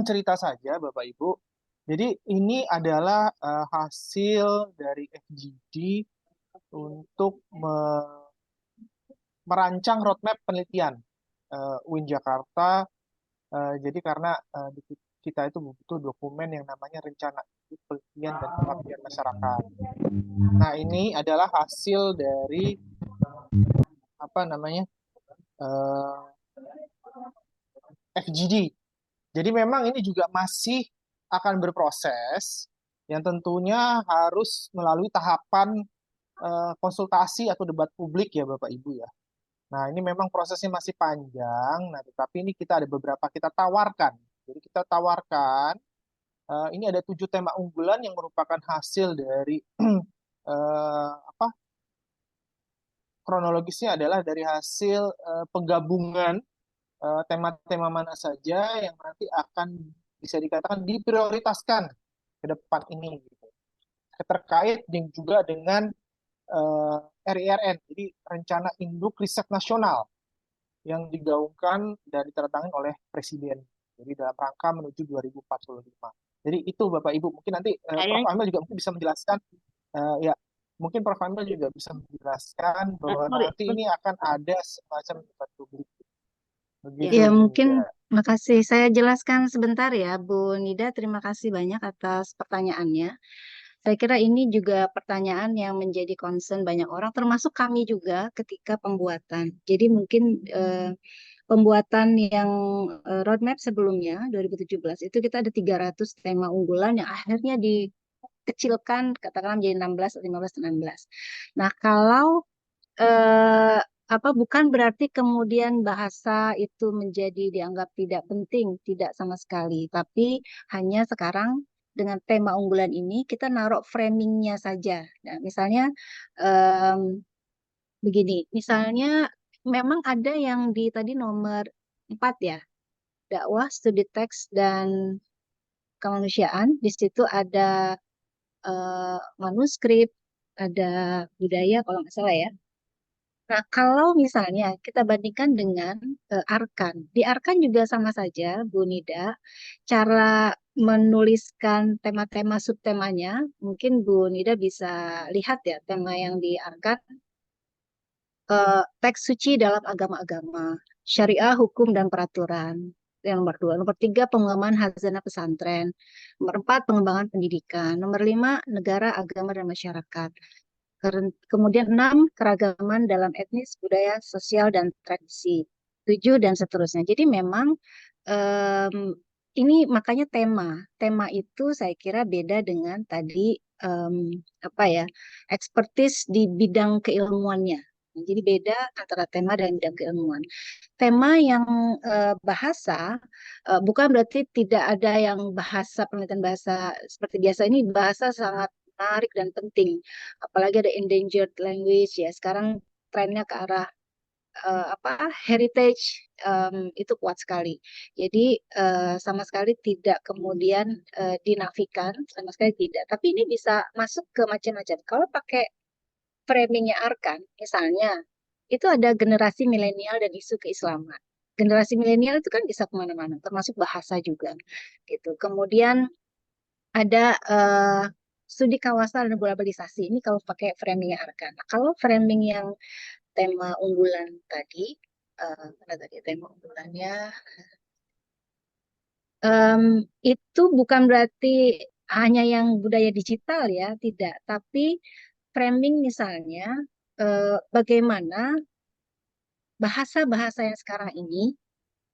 cerita saja, Bapak Ibu. Jadi ini adalah hasil dari FGD untuk merancang roadmap penelitian UIN Jakarta. Jadi karena kita itu butuh dokumen yang namanya rencana penelitian dan pengabdian masyarakat. Nah, ini adalah hasil dari apa namanya FGD. Jadi memang ini juga masih akan berproses yang tentunya harus melalui tahapan konsultasi atau debat publik ya Bapak Ibu ya. Nah, ini memang prosesnya masih panjang, nah tetapi ini kita ada beberapa kita tawarkan. Jadi kita tawarkan ini ada 7 tema unggulan yang merupakan hasil dari apa kronologisnya adalah dari hasil penggabungan tema-tema mana saja yang nanti akan bisa dikatakan diprioritaskan ke depan ini gitu. Terkait juga dengan RIRN, jadi Rencana Induk Riset Nasional yang digaungkan dan ditandatangani oleh Presiden. Jadi dalam rangka menuju 2045. Jadi itu Bapak Ibu, mungkin nanti Prof. Kayaknya Amel juga mungkin bisa menjelaskan, ya mungkin Prof. Amel juga bisa menjelaskan bahwa sorry, nanti ini akan ada semacam debat publik. ya. Begitu Ya, Bu mungkin Nida. makasih. Saya jelaskan sebentar ya, Bu Nida. Terima kasih banyak atas pertanyaannya. Saya kira ini juga pertanyaan yang menjadi concern banyak orang, termasuk kami juga ketika pembuatan. Jadi mungkin pembuatan yang roadmap sebelumnya 2017 itu kita ada 300 tema unggulan yang akhirnya dikecilkan katakanlah menjadi 16, 15, 16. Nah, kalau eh, apa bukan berarti kemudian bahasa itu menjadi dianggap tidak penting, tidak sama sekali. Tapi hanya sekarang dengan tema unggulan ini kita naruh framingnya saja. Nah, misalnya em, begini, misalnya memang ada yang di tadi nomor 4 ya, dakwah, studi teks dan kemanusiaan. Di situ ada manuskrip, ada budaya kalau nggak salah ya. Nah, kalau misalnya kita bandingkan dengan Arkan, di Arkan juga sama saja, Bu Nida, cara menuliskan tema-tema subtemanya, mungkin Bu Nida bisa lihat ya tema yang di Arkan, teks suci dalam agama-agama, syariah, hukum, dan peraturan. Yang nomor 2. Nomor 3, pengembangan hazanah pesantren. Nomor 4, pengembangan pendidikan. Nomor 5, negara, agama, dan masyarakat. Kemudian 6, keragaman dalam etnis, budaya, sosial, dan tradisi. 7, dan seterusnya. Jadi memang em, ini makanya tema. Tema itu saya kira beda dengan tadi apa ya, expertise di bidang keilmuannya. Jadi beda antara tema dan bidang keilmuan. Tema yang bahasa bukan berarti tidak ada yang bahasa, penelitian bahasa seperti biasa. Ini bahasa sangat menarik dan penting. Apalagi ada endangered language ya. Sekarang trennya ke arah heritage, itu kuat sekali. Jadi sama sekali tidak kemudian dinafikan, sama sekali tidak. Tapi ini bisa masuk ke macam-macam. Kalau pakai framingnya Arkan, misalnya, itu ada generasi milenial dan isu keislaman. Generasi milenial itu kan bisa kemana-mana, termasuk bahasa juga, gitu. Kemudian ada studi kawasan dan globalisasi. Ini kalau pakai framingnya Arkan. Nah, kalau framing yang tema unggulan tadi, mana tadi tema unggulannya, itu bukan berarti hanya yang budaya digital ya, tidak. Tapi framing misalnya, bagaimana bahasa-bahasa yang sekarang ini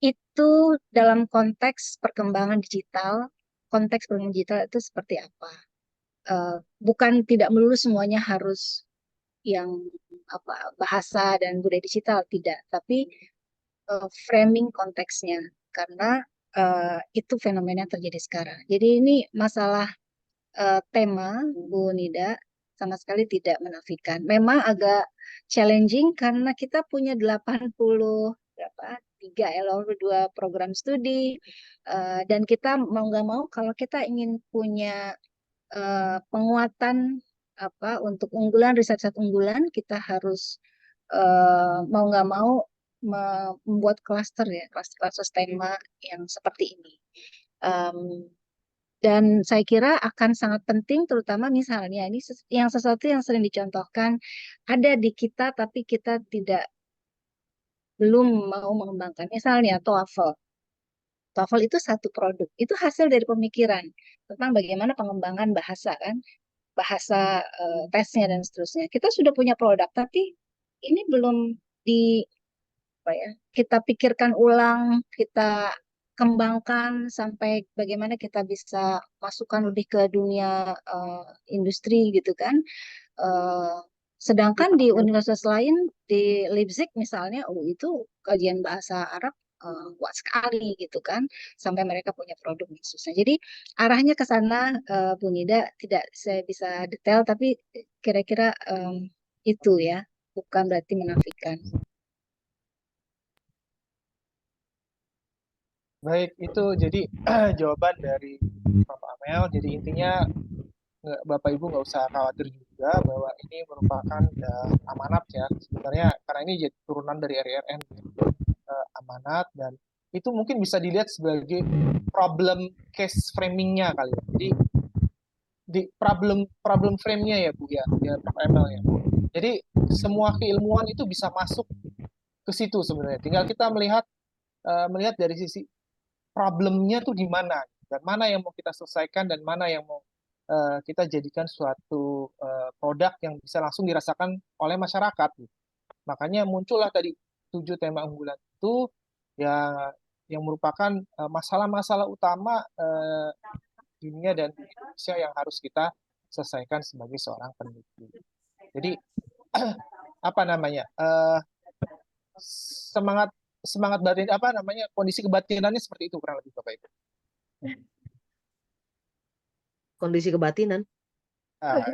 itu dalam konteks perkembangan digital, konteks perkembangan digital itu seperti apa? Bukan tidak melulu semuanya harus yang bahasa dan budaya digital, tidak, tapi framing konteksnya, karena itu fenomena yang terjadi sekarang. Jadi ini masalah tema, Bu Nida, sama sekali tidak menafikan. Memang agak challenging karena kita punya 80 berapa 2 program studi, dan kita mau nggak mau kalau kita ingin punya penguatan untuk unggulan, riset-riset unggulan, kita harus mau nggak mau membuat klaster ya, klaster tema yang seperti ini. Dan saya kira akan sangat penting, terutama misalnya ini yang sesuatu yang sering dicontohkan ada di kita tapi kita belum mau mengembangkan. Misalnya TOEFL. TOEFL itu satu produk, itu hasil dari pemikiran tentang bagaimana pengembangan bahasa kan, bahasa tesnya dan seterusnya. Kita sudah punya produk, tapi ini belum di kita pikirkan ulang, kita kembangkan sampai bagaimana kita bisa masukkan lebih ke dunia industri gitu kan. Eh, Sedangkan di universitas lain di Leipzig misalnya, itu kajian bahasa Arab kuat sekali gitu kan, sampai mereka punya produk khususnya. Jadi arahnya ke sana, Bu Nida, tidak saya bisa detail, tapi kira-kira itu ya, bukan berarti menafikan. Baik, itu jadi jawaban dari Prof. Amel. Jadi intinya Bapak Ibu nggak usah khawatir juga bahwa ini merupakan amanat ya. Sebenarnya karena ini jadi turunan dari RIRN, amanat, dan itu mungkin bisa dilihat sebagai problem case framingnya kali ya. Jadi di problem frame-nya ya Bu ya, ya Prof. Amel ya. Jadi semua keilmuan itu bisa masuk ke situ sebenarnya. Tinggal kita melihat dari sisi problemnya tuh di mana dan mana yang mau kita selesaikan dan mana yang mau kita jadikan suatu produk yang bisa langsung dirasakan oleh masyarakat. Makanya muncullah tadi 7 tema unggulan itu yang merupakan masalah-masalah utama dunia dan di Indonesia yang harus kita selesaikan sebagai seorang peneliti. Jadi apa namanya semangat semangat batin kondisi kebatinannya seperti itu kurang lebih Bapak Ibu. Kondisi kebatinan.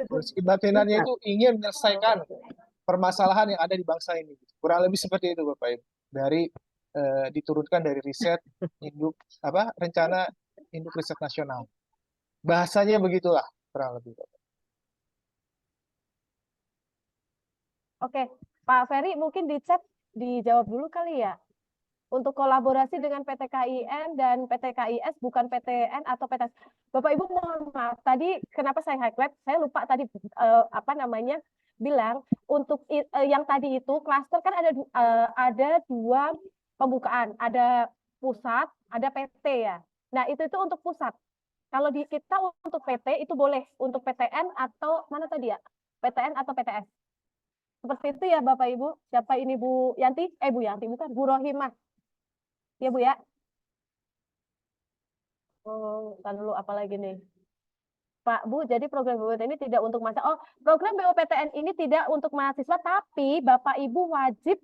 Kondisi kebatinannya itu ingin menyelesaikan permasalahan yang ada di bangsa ini. Kurang lebih seperti itu Bapak Ibu. Dari diturunkan dari riset rencana induk riset nasional. Bahasanya begitulah kurang lebih Bapak. Oke, Pak Ferry mungkin di chat dijawab dulu kali ya. Untuk kolaborasi dengan PT KIN dan PT KIS, bukan PTN atau PTS. Bapak Ibu mohon maaf, tadi kenapa saya highlight? Saya lupa tadi bilang untuk yang tadi itu klaster kan ada 2 pembukaan, ada pusat, ada PT ya. Nah itu untuk pusat. Kalau di kita untuk PT itu boleh, untuk PTN atau mana tadi ya? PTN atau PTS. Seperti itu ya Bapak Ibu. Siapa ini Bu Yanti? Bu Yanti bukan, Bu Rohimah. Ya Bu ya. Oh, ntar dulu apa lagi nih? Pak, Bu, jadi program BOPTN ini tidak untuk program BOPTN ini tidak untuk mahasiswa, tapi Bapak Ibu wajib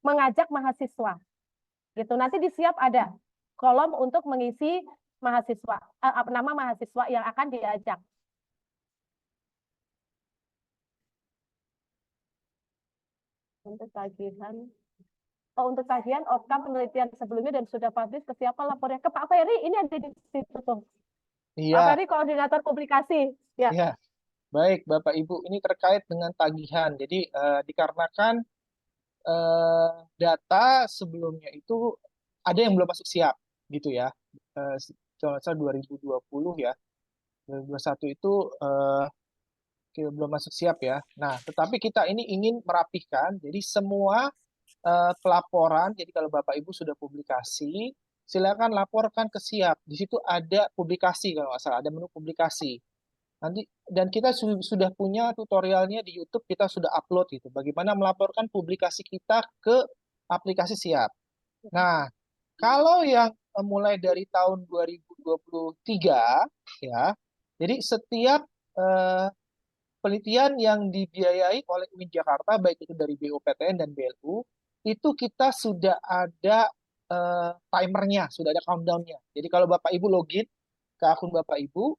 mengajak mahasiswa. Gitu. Nanti di siap ada kolom untuk mengisi mahasiswa, nama mahasiswa yang akan diajak. Untuk tagihan. Untuk tagihan outcome penelitian sebelumnya dan sudah publish ke siapa lapornya? Ke Pak Ferry, ini ada di situ tuh. Iya. Pak Ferry koordinator publikasi. Ya. Iya. Baik, Bapak Ibu, ini terkait dengan tagihan. Jadi dikarenakan data sebelumnya itu ada yang belum masuk siap, gitu ya. Kalau 2020 ya, 2021 itu belum masuk siap ya. Nah, tetapi kita ini ingin merapihkan, jadi semua pelaporan, jadi kalau Bapak Ibu sudah publikasi, silakan laporkan ke siap. Di situ ada publikasi kalau nggak salah, ada menu publikasi. Nanti dan kita sudah punya tutorialnya di YouTube, kita sudah upload itu. Bagaimana melaporkan publikasi kita ke aplikasi siap. Nah, kalau yang mulai dari tahun 2023 ya, jadi setiap penelitian yang dibiayai oleh UIN Jakarta, baik itu dari BOPTN dan BLU, itu kita sudah ada timernya, sudah ada countdown-nya. Jadi kalau Bapak Ibu login ke akun Bapak Ibu,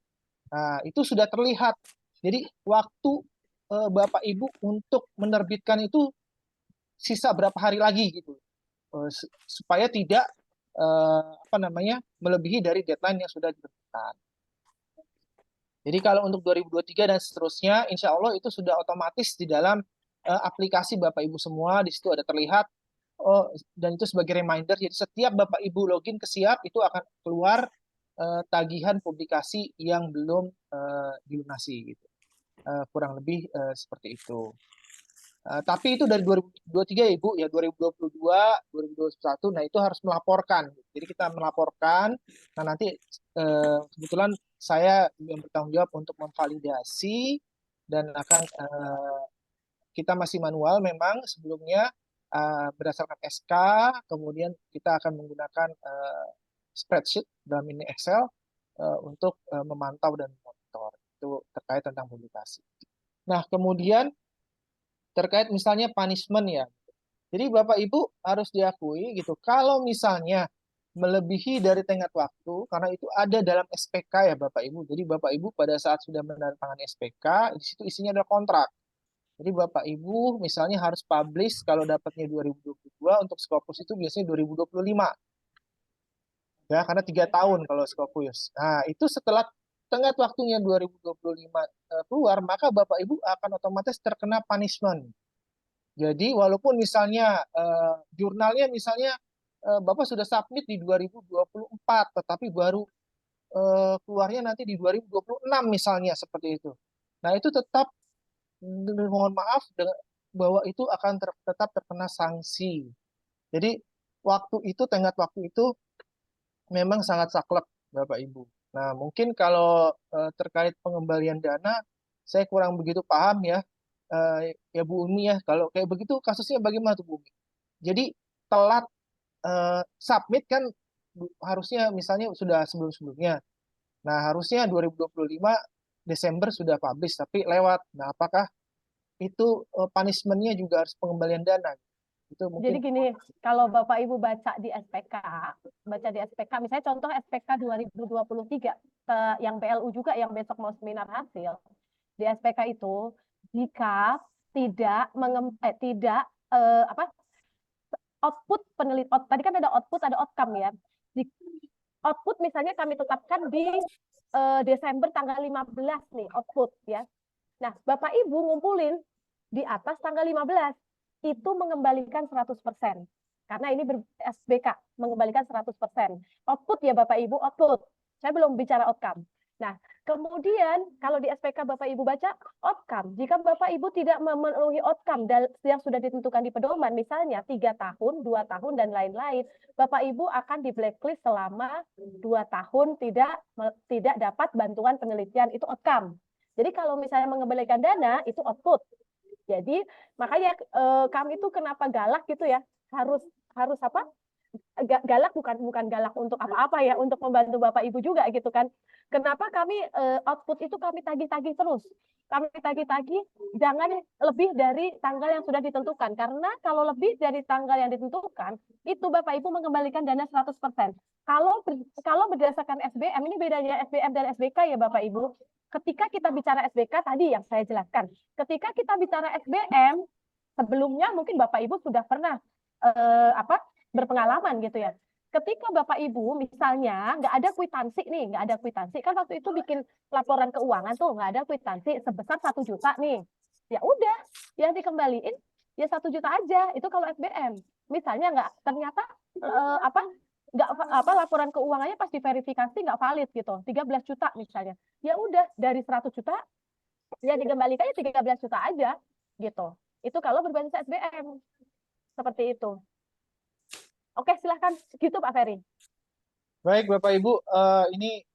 nah itu sudah terlihat. Jadi waktu Bapak Ibu untuk menerbitkan itu sisa berapa hari lagi gitu, supaya tidak melebihi dari deadline yang sudah ditentukan. Jadi kalau untuk 2023 dan seterusnya, insya Allah itu sudah otomatis di dalam aplikasi Bapak Ibu semua, di situ ada terlihat, dan itu sebagai reminder, jadi setiap Bapak Ibu login ke siap, itu akan keluar tagihan publikasi yang belum dilunasi. Gitu. Kurang lebih seperti itu. Tapi itu dari 2023 ya Ibu, ya 2022, 2021, nah itu harus melaporkan. Jadi kita melaporkan, nah nanti kebetulan saya yang bertanggung jawab untuk memvalidasi dan akan kita masih manual memang sebelumnya berdasarkan SK, kemudian kita akan menggunakan spreadsheet dalam ini Excel untuk memantau dan memonitor. Itu terkait tentang publikasi. Nah, kemudian terkait misalnya punishment ya. Jadi Bapak Ibu harus diakui gitu, kalau misalnya melebihi dari tenggat waktu, karena itu ada dalam SPK ya Bapak Ibu. Jadi Bapak Ibu pada saat sudah menandatangani SPK, di situ isinya ada kontrak. Jadi Bapak Ibu misalnya harus publish kalau dapatnya 2022, untuk Scopus itu biasanya 2025. Ya, karena 3 tahun kalau Scopus. Nah, itu setelah tenggat waktunya 2025 keluar, maka Bapak Ibu akan otomatis terkena punishment. Jadi walaupun misalnya jurnalnya misalnya Bapak sudah submit di 2024, tetapi baru keluarnya nanti di 2026 misalnya seperti itu. Nah itu tetap mohon maaf bahwa itu akan tetap terkena sanksi. Jadi tenggat waktu itu memang sangat saklek Bapak Ibu. Nah mungkin kalau terkait pengembalian dana, saya kurang begitu paham ya. Ya Bu Umi ya, kalau kayak begitu kasusnya bagaimana tuh Bu Umi? Jadi telat submit kan harusnya misalnya sudah sebelum-sebelumnya. Nah, harusnya 2025 Desember sudah publish tapi lewat. Nah, apakah itu punishment-nya juga harus pengembalian dana? Itu mungkin. Jadi gini, kalau Bapak Ibu baca di SPK, misalnya contoh SPK 2023 yang BLU juga yang besok mau seminar hasil. Di SPK itu jika tidak output penelitian, tadi kan ada output, ada outcome ya. Di output misalnya kami tetapkan di Desember tanggal 15 nih output ya. Nah, Bapak Ibu ngumpulin di atas tanggal 15 itu mengembalikan 100%. Karena ini SBK mengembalikan 100%. Output ya Bapak Ibu, output. Saya belum bicara outcome. Nah, kemudian kalau di SPK Bapak Ibu baca outcome, jika Bapak Ibu tidak memenuhi outcome yang sudah ditentukan di pedoman, misalnya 3 tahun, 2 tahun, dan lain-lain, Bapak Ibu akan di blacklist selama 2 tahun tidak dapat bantuan penelitian, itu outcome. Jadi kalau misalnya mengembalikan dana, itu output. Jadi makanya kami itu kenapa galak gitu ya, harus galak bukan galak untuk apa-apa ya, untuk membantu Bapak Ibu juga gitu kan. Kenapa kami output itu kami tagih-tagih terus. Kami tagih-tagih jangan lebih dari tanggal yang sudah ditentukan. Karena kalau lebih dari tanggal yang ditentukan, itu Bapak Ibu mengembalikan dana 100%. Kalau berdasarkan SBM, ini bedanya SBM dan SBK ya Bapak Ibu. Ketika kita bicara SBK tadi yang saya jelaskan. Ketika kita bicara SBM, sebelumnya mungkin Bapak Ibu sudah pernah berpengalaman gitu ya. Ketika Bapak Ibu misalnya nggak ada kwitansi kan waktu itu bikin laporan keuangan tuh nggak ada kwitansi sebesar 1 juta nih, ya udah yang dikembaliin ya 1 juta aja itu kalau SBM. Misalnya nggak ternyata nggak laporan keuangannya pas diverifikasi nggak valid gitu 13 juta misalnya, ya udah dari 100 juta ya dikembalikannya 13 juta aja gitu. Itu kalau berbasis SBM seperti itu. Oke, silahkan. Gitu Pak Ferry. Baik, Bapak Ibu, ini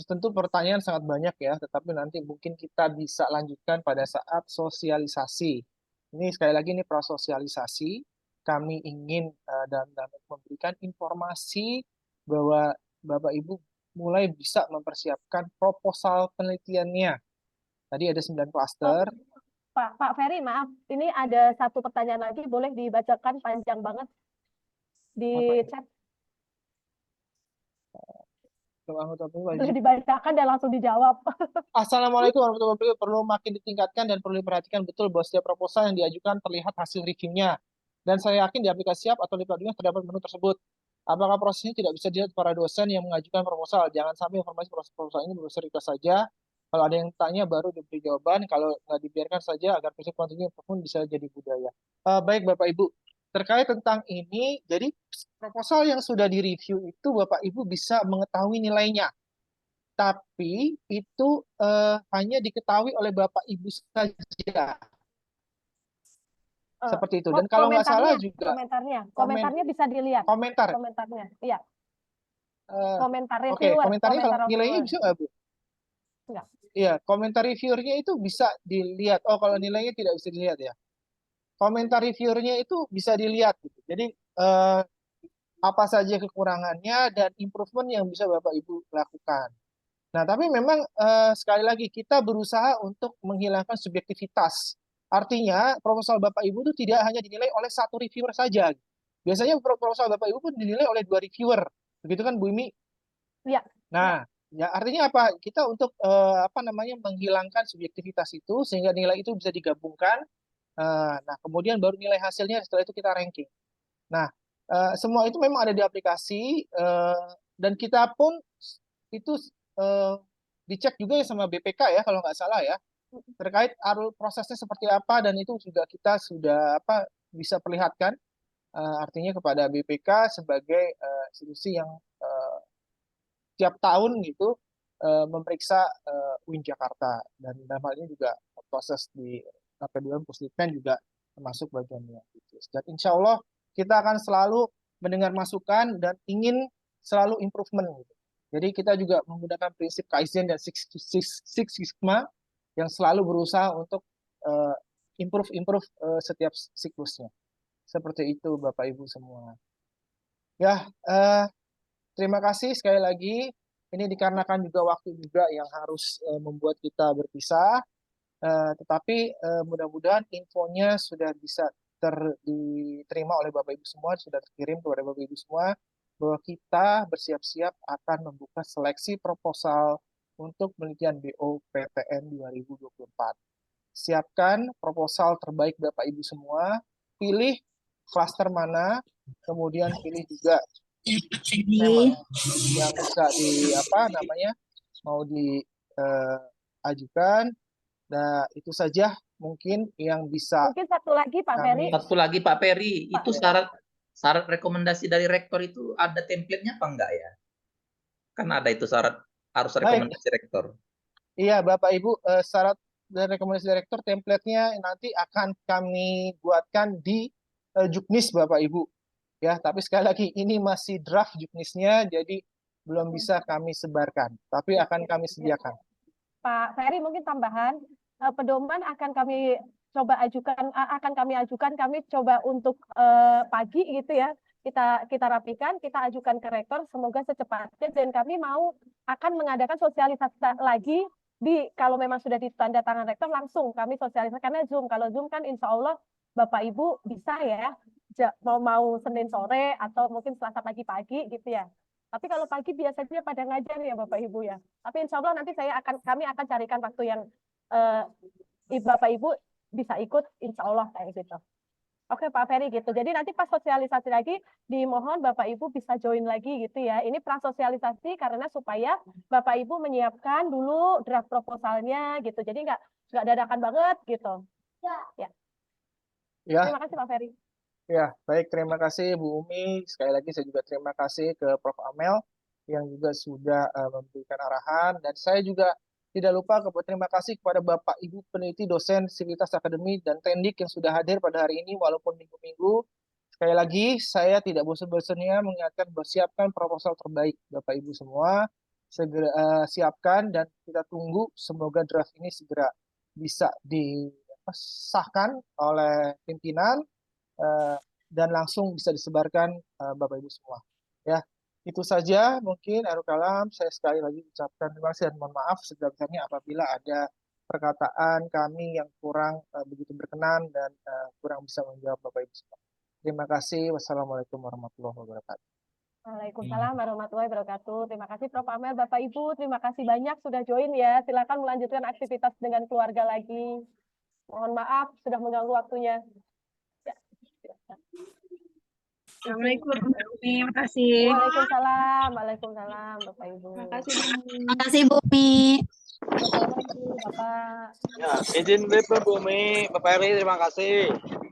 tentu pertanyaan sangat banyak ya, tetapi nanti mungkin kita bisa lanjutkan pada saat sosialisasi. Ini sekali lagi ini prasosialisasi. Kami ingin dalam memberikan informasi bahwa Bapak Ibu mulai bisa mempersiapkan proposal penelitiannya. Tadi ada 9 klaster. Pak Ferry, maaf, ini ada satu pertanyaan lagi, boleh dibacakan panjang banget di chat. Boleh dibacakan dan langsung dijawab. Assalamualaikum warahmatullahi wabarakatuh. Perlu makin ditingkatkan dan perlu diperhatikan betul bahwa setiap proposal yang diajukan terlihat hasil reviewnya. Dan saya yakin di aplikasi Siap atau di platformnya terdapat menu tersebut. Apakah prosesnya tidak bisa dilihat para dosen yang mengajukan proposal? Jangan sampai informasi proses proposal ini berusaha request saja. Kalau ada yang tanya baru diberi jawaban. Kalau nggak dibiarkan saja agar proses continue pun bisa jadi budaya. Baik Bapak Ibu, terkait tentang ini, jadi proposal yang sudah direview itu Bapak Ibu bisa mengetahui nilainya. Tapi itu hanya diketahui oleh Bapak Ibu saja. Seperti itu. Dan kalau nggak salah juga komentarnya bisa dilihat. Komentarnya, iya. Komentar Oke, reviewer. komentarnya kalau nilainya bisa nggak, Bu? Enggak. Iya, komentar reviewernya itu bisa dilihat. Oh, kalau nilainya tidak bisa dilihat ya. Komentar reviewernya itu bisa dilihat. Gitu. Jadi apa saja kekurangannya dan improvement yang bisa Bapak Ibu lakukan. Nah, tapi memang sekali lagi kita berusaha untuk menghilangkan subjektivitas. Artinya, proposal Bapak Ibu itu tidak hanya dinilai oleh satu reviewer saja. Biasanya proposal Bapak Ibu pun dinilai oleh 2 reviewer. Begitu kan, Bu Imi? Iya. Nah, ya artinya apa? Kita untuk menghilangkan subjektivitas itu sehingga nilai itu bisa digabungkan. Nah, kemudian baru nilai hasilnya setelah itu kita ranking. Nah, semua itu memang ada di aplikasi dan kita pun itu dicek juga ya sama BPK ya kalau nggak salah ya terkait prosesnya seperti apa dan itu juga kita sudah bisa perlihatkan artinya kepada BPK sebagai institusi yang tiap tahun gitu memeriksa UIN Jakarta dan dalam hal ini juga proses di KP2M Pusdikmen juga termasuk bagiannya. Dan insya Allah kita akan selalu mendengar masukan dan ingin selalu improvement. Gitu. Jadi kita juga menggunakan prinsip Kaizen dan Six Sigma yang selalu berusaha untuk improve setiap siklusnya. Seperti itu Bapak Ibu semua. Ya, terima kasih sekali lagi. Ini dikarenakan juga waktu juga yang harus membuat kita berpisah. Tetapi mudah-mudahan infonya sudah bisa diterima oleh Bapak Ibu semua, sudah terkirim kepada Bapak Ibu semua, bahwa kita bersiap-siap akan membuka seleksi proposal untuk penelitian BOPTN 2024. Siapkan proposal terbaik Bapak Ibu semua, pilih klaster mana, kemudian pilih juga tema yang bisa mau diajukan. Nah, itu saja mungkin yang bisa. Mungkin satu lagi Pak Ferry. Satu lagi Pak Ferry, itu syarat rekomendasi dari rektor itu ada template-nya apa enggak ya? Kan ada itu syarat harus rekomendasi rektor. Iya, Bapak Ibu, syarat dan rekomendasi rektor template-nya nanti akan kami buatkan di Juknis Bapak Ibu. Ya, tapi sekali lagi ini masih draft Juknisnya, jadi belum bisa kami sebarkan, tapi akan kami sediakan. Pak Ferry mungkin tambahan, pedoman akan kami coba ajukan, kami coba untuk pagi gitu ya. kita rapikan, kita ajukan ke rektor, semoga secepatnya, dan kami akan mengadakan sosialisasi lagi kalau memang sudah ditanda tangan rektor, langsung kami sosialisasi, karena Zoom. Kalau Zoom kan insya Allah Bapak Ibu bisa ya, mau Senin sore atau mungkin Selasa pagi-pagi gitu ya. Tapi kalau pagi biasanya pada ngajar ya Bapak Ibu ya. Tapi insya Allah nanti kami akan carikan waktu yang Bapak Ibu bisa ikut, insya Allah kayak gitu. Oke Pak Ferry gitu. Jadi nanti pas sosialisasi lagi, dimohon Bapak Ibu bisa join lagi gitu ya. Ini prasosialisasi karena supaya Bapak Ibu menyiapkan dulu draft proposalnya gitu. Jadi nggak dadakan banget gitu. Ya. Ya, Terima kasih Pak Ferry. ya, baik. Terima kasih Bu Umi. Sekali lagi saya juga terima kasih ke Prof. Amel yang juga sudah memberikan arahan. Dan saya juga tidak lupa berterima kasih kepada Bapak Ibu peneliti, dosen, Sivitas Akademi, dan Tendik yang sudah hadir pada hari ini walaupun minggu-minggu. Sekali lagi, saya tidak bosan-bosannya mengingatkan bersiapkan proposal terbaik Bapak Ibu semua. Segera siapkan dan kita tunggu semoga draft ini segera bisa disahkan oleh pimpinan dan langsung bisa disebarkan Bapak Ibu semua. Ya. Itu saja mungkin Akhirul Kalam, saya sekali lagi ucapkan terima kasih dan mohon maaf sebesar-besarnya apabila ada perkataan kami yang kurang begitu berkenan dan kurang bisa menjawab Bapak Ibu semua. Terima kasih. Wassalamualaikum warahmatullahi wabarakatuh. Waalaikumsalam warahmatullahi wabarakatuh. Terima kasih Prof. Amel, Bapak Ibu. Terima kasih banyak sudah join ya. Silakan melanjutkan aktivitas dengan keluarga lagi. Mohon maaf sudah mengganggu waktunya. Ya. Assalamualaikum Mbak Umi, makasih. Waalaikumsalam, Waalaikumsalam Bapak Ibu. Makasih Bu Umi. Assalamualaikum Bapak. Ya, izin Bu Umi, Bapak Eri, terima kasih.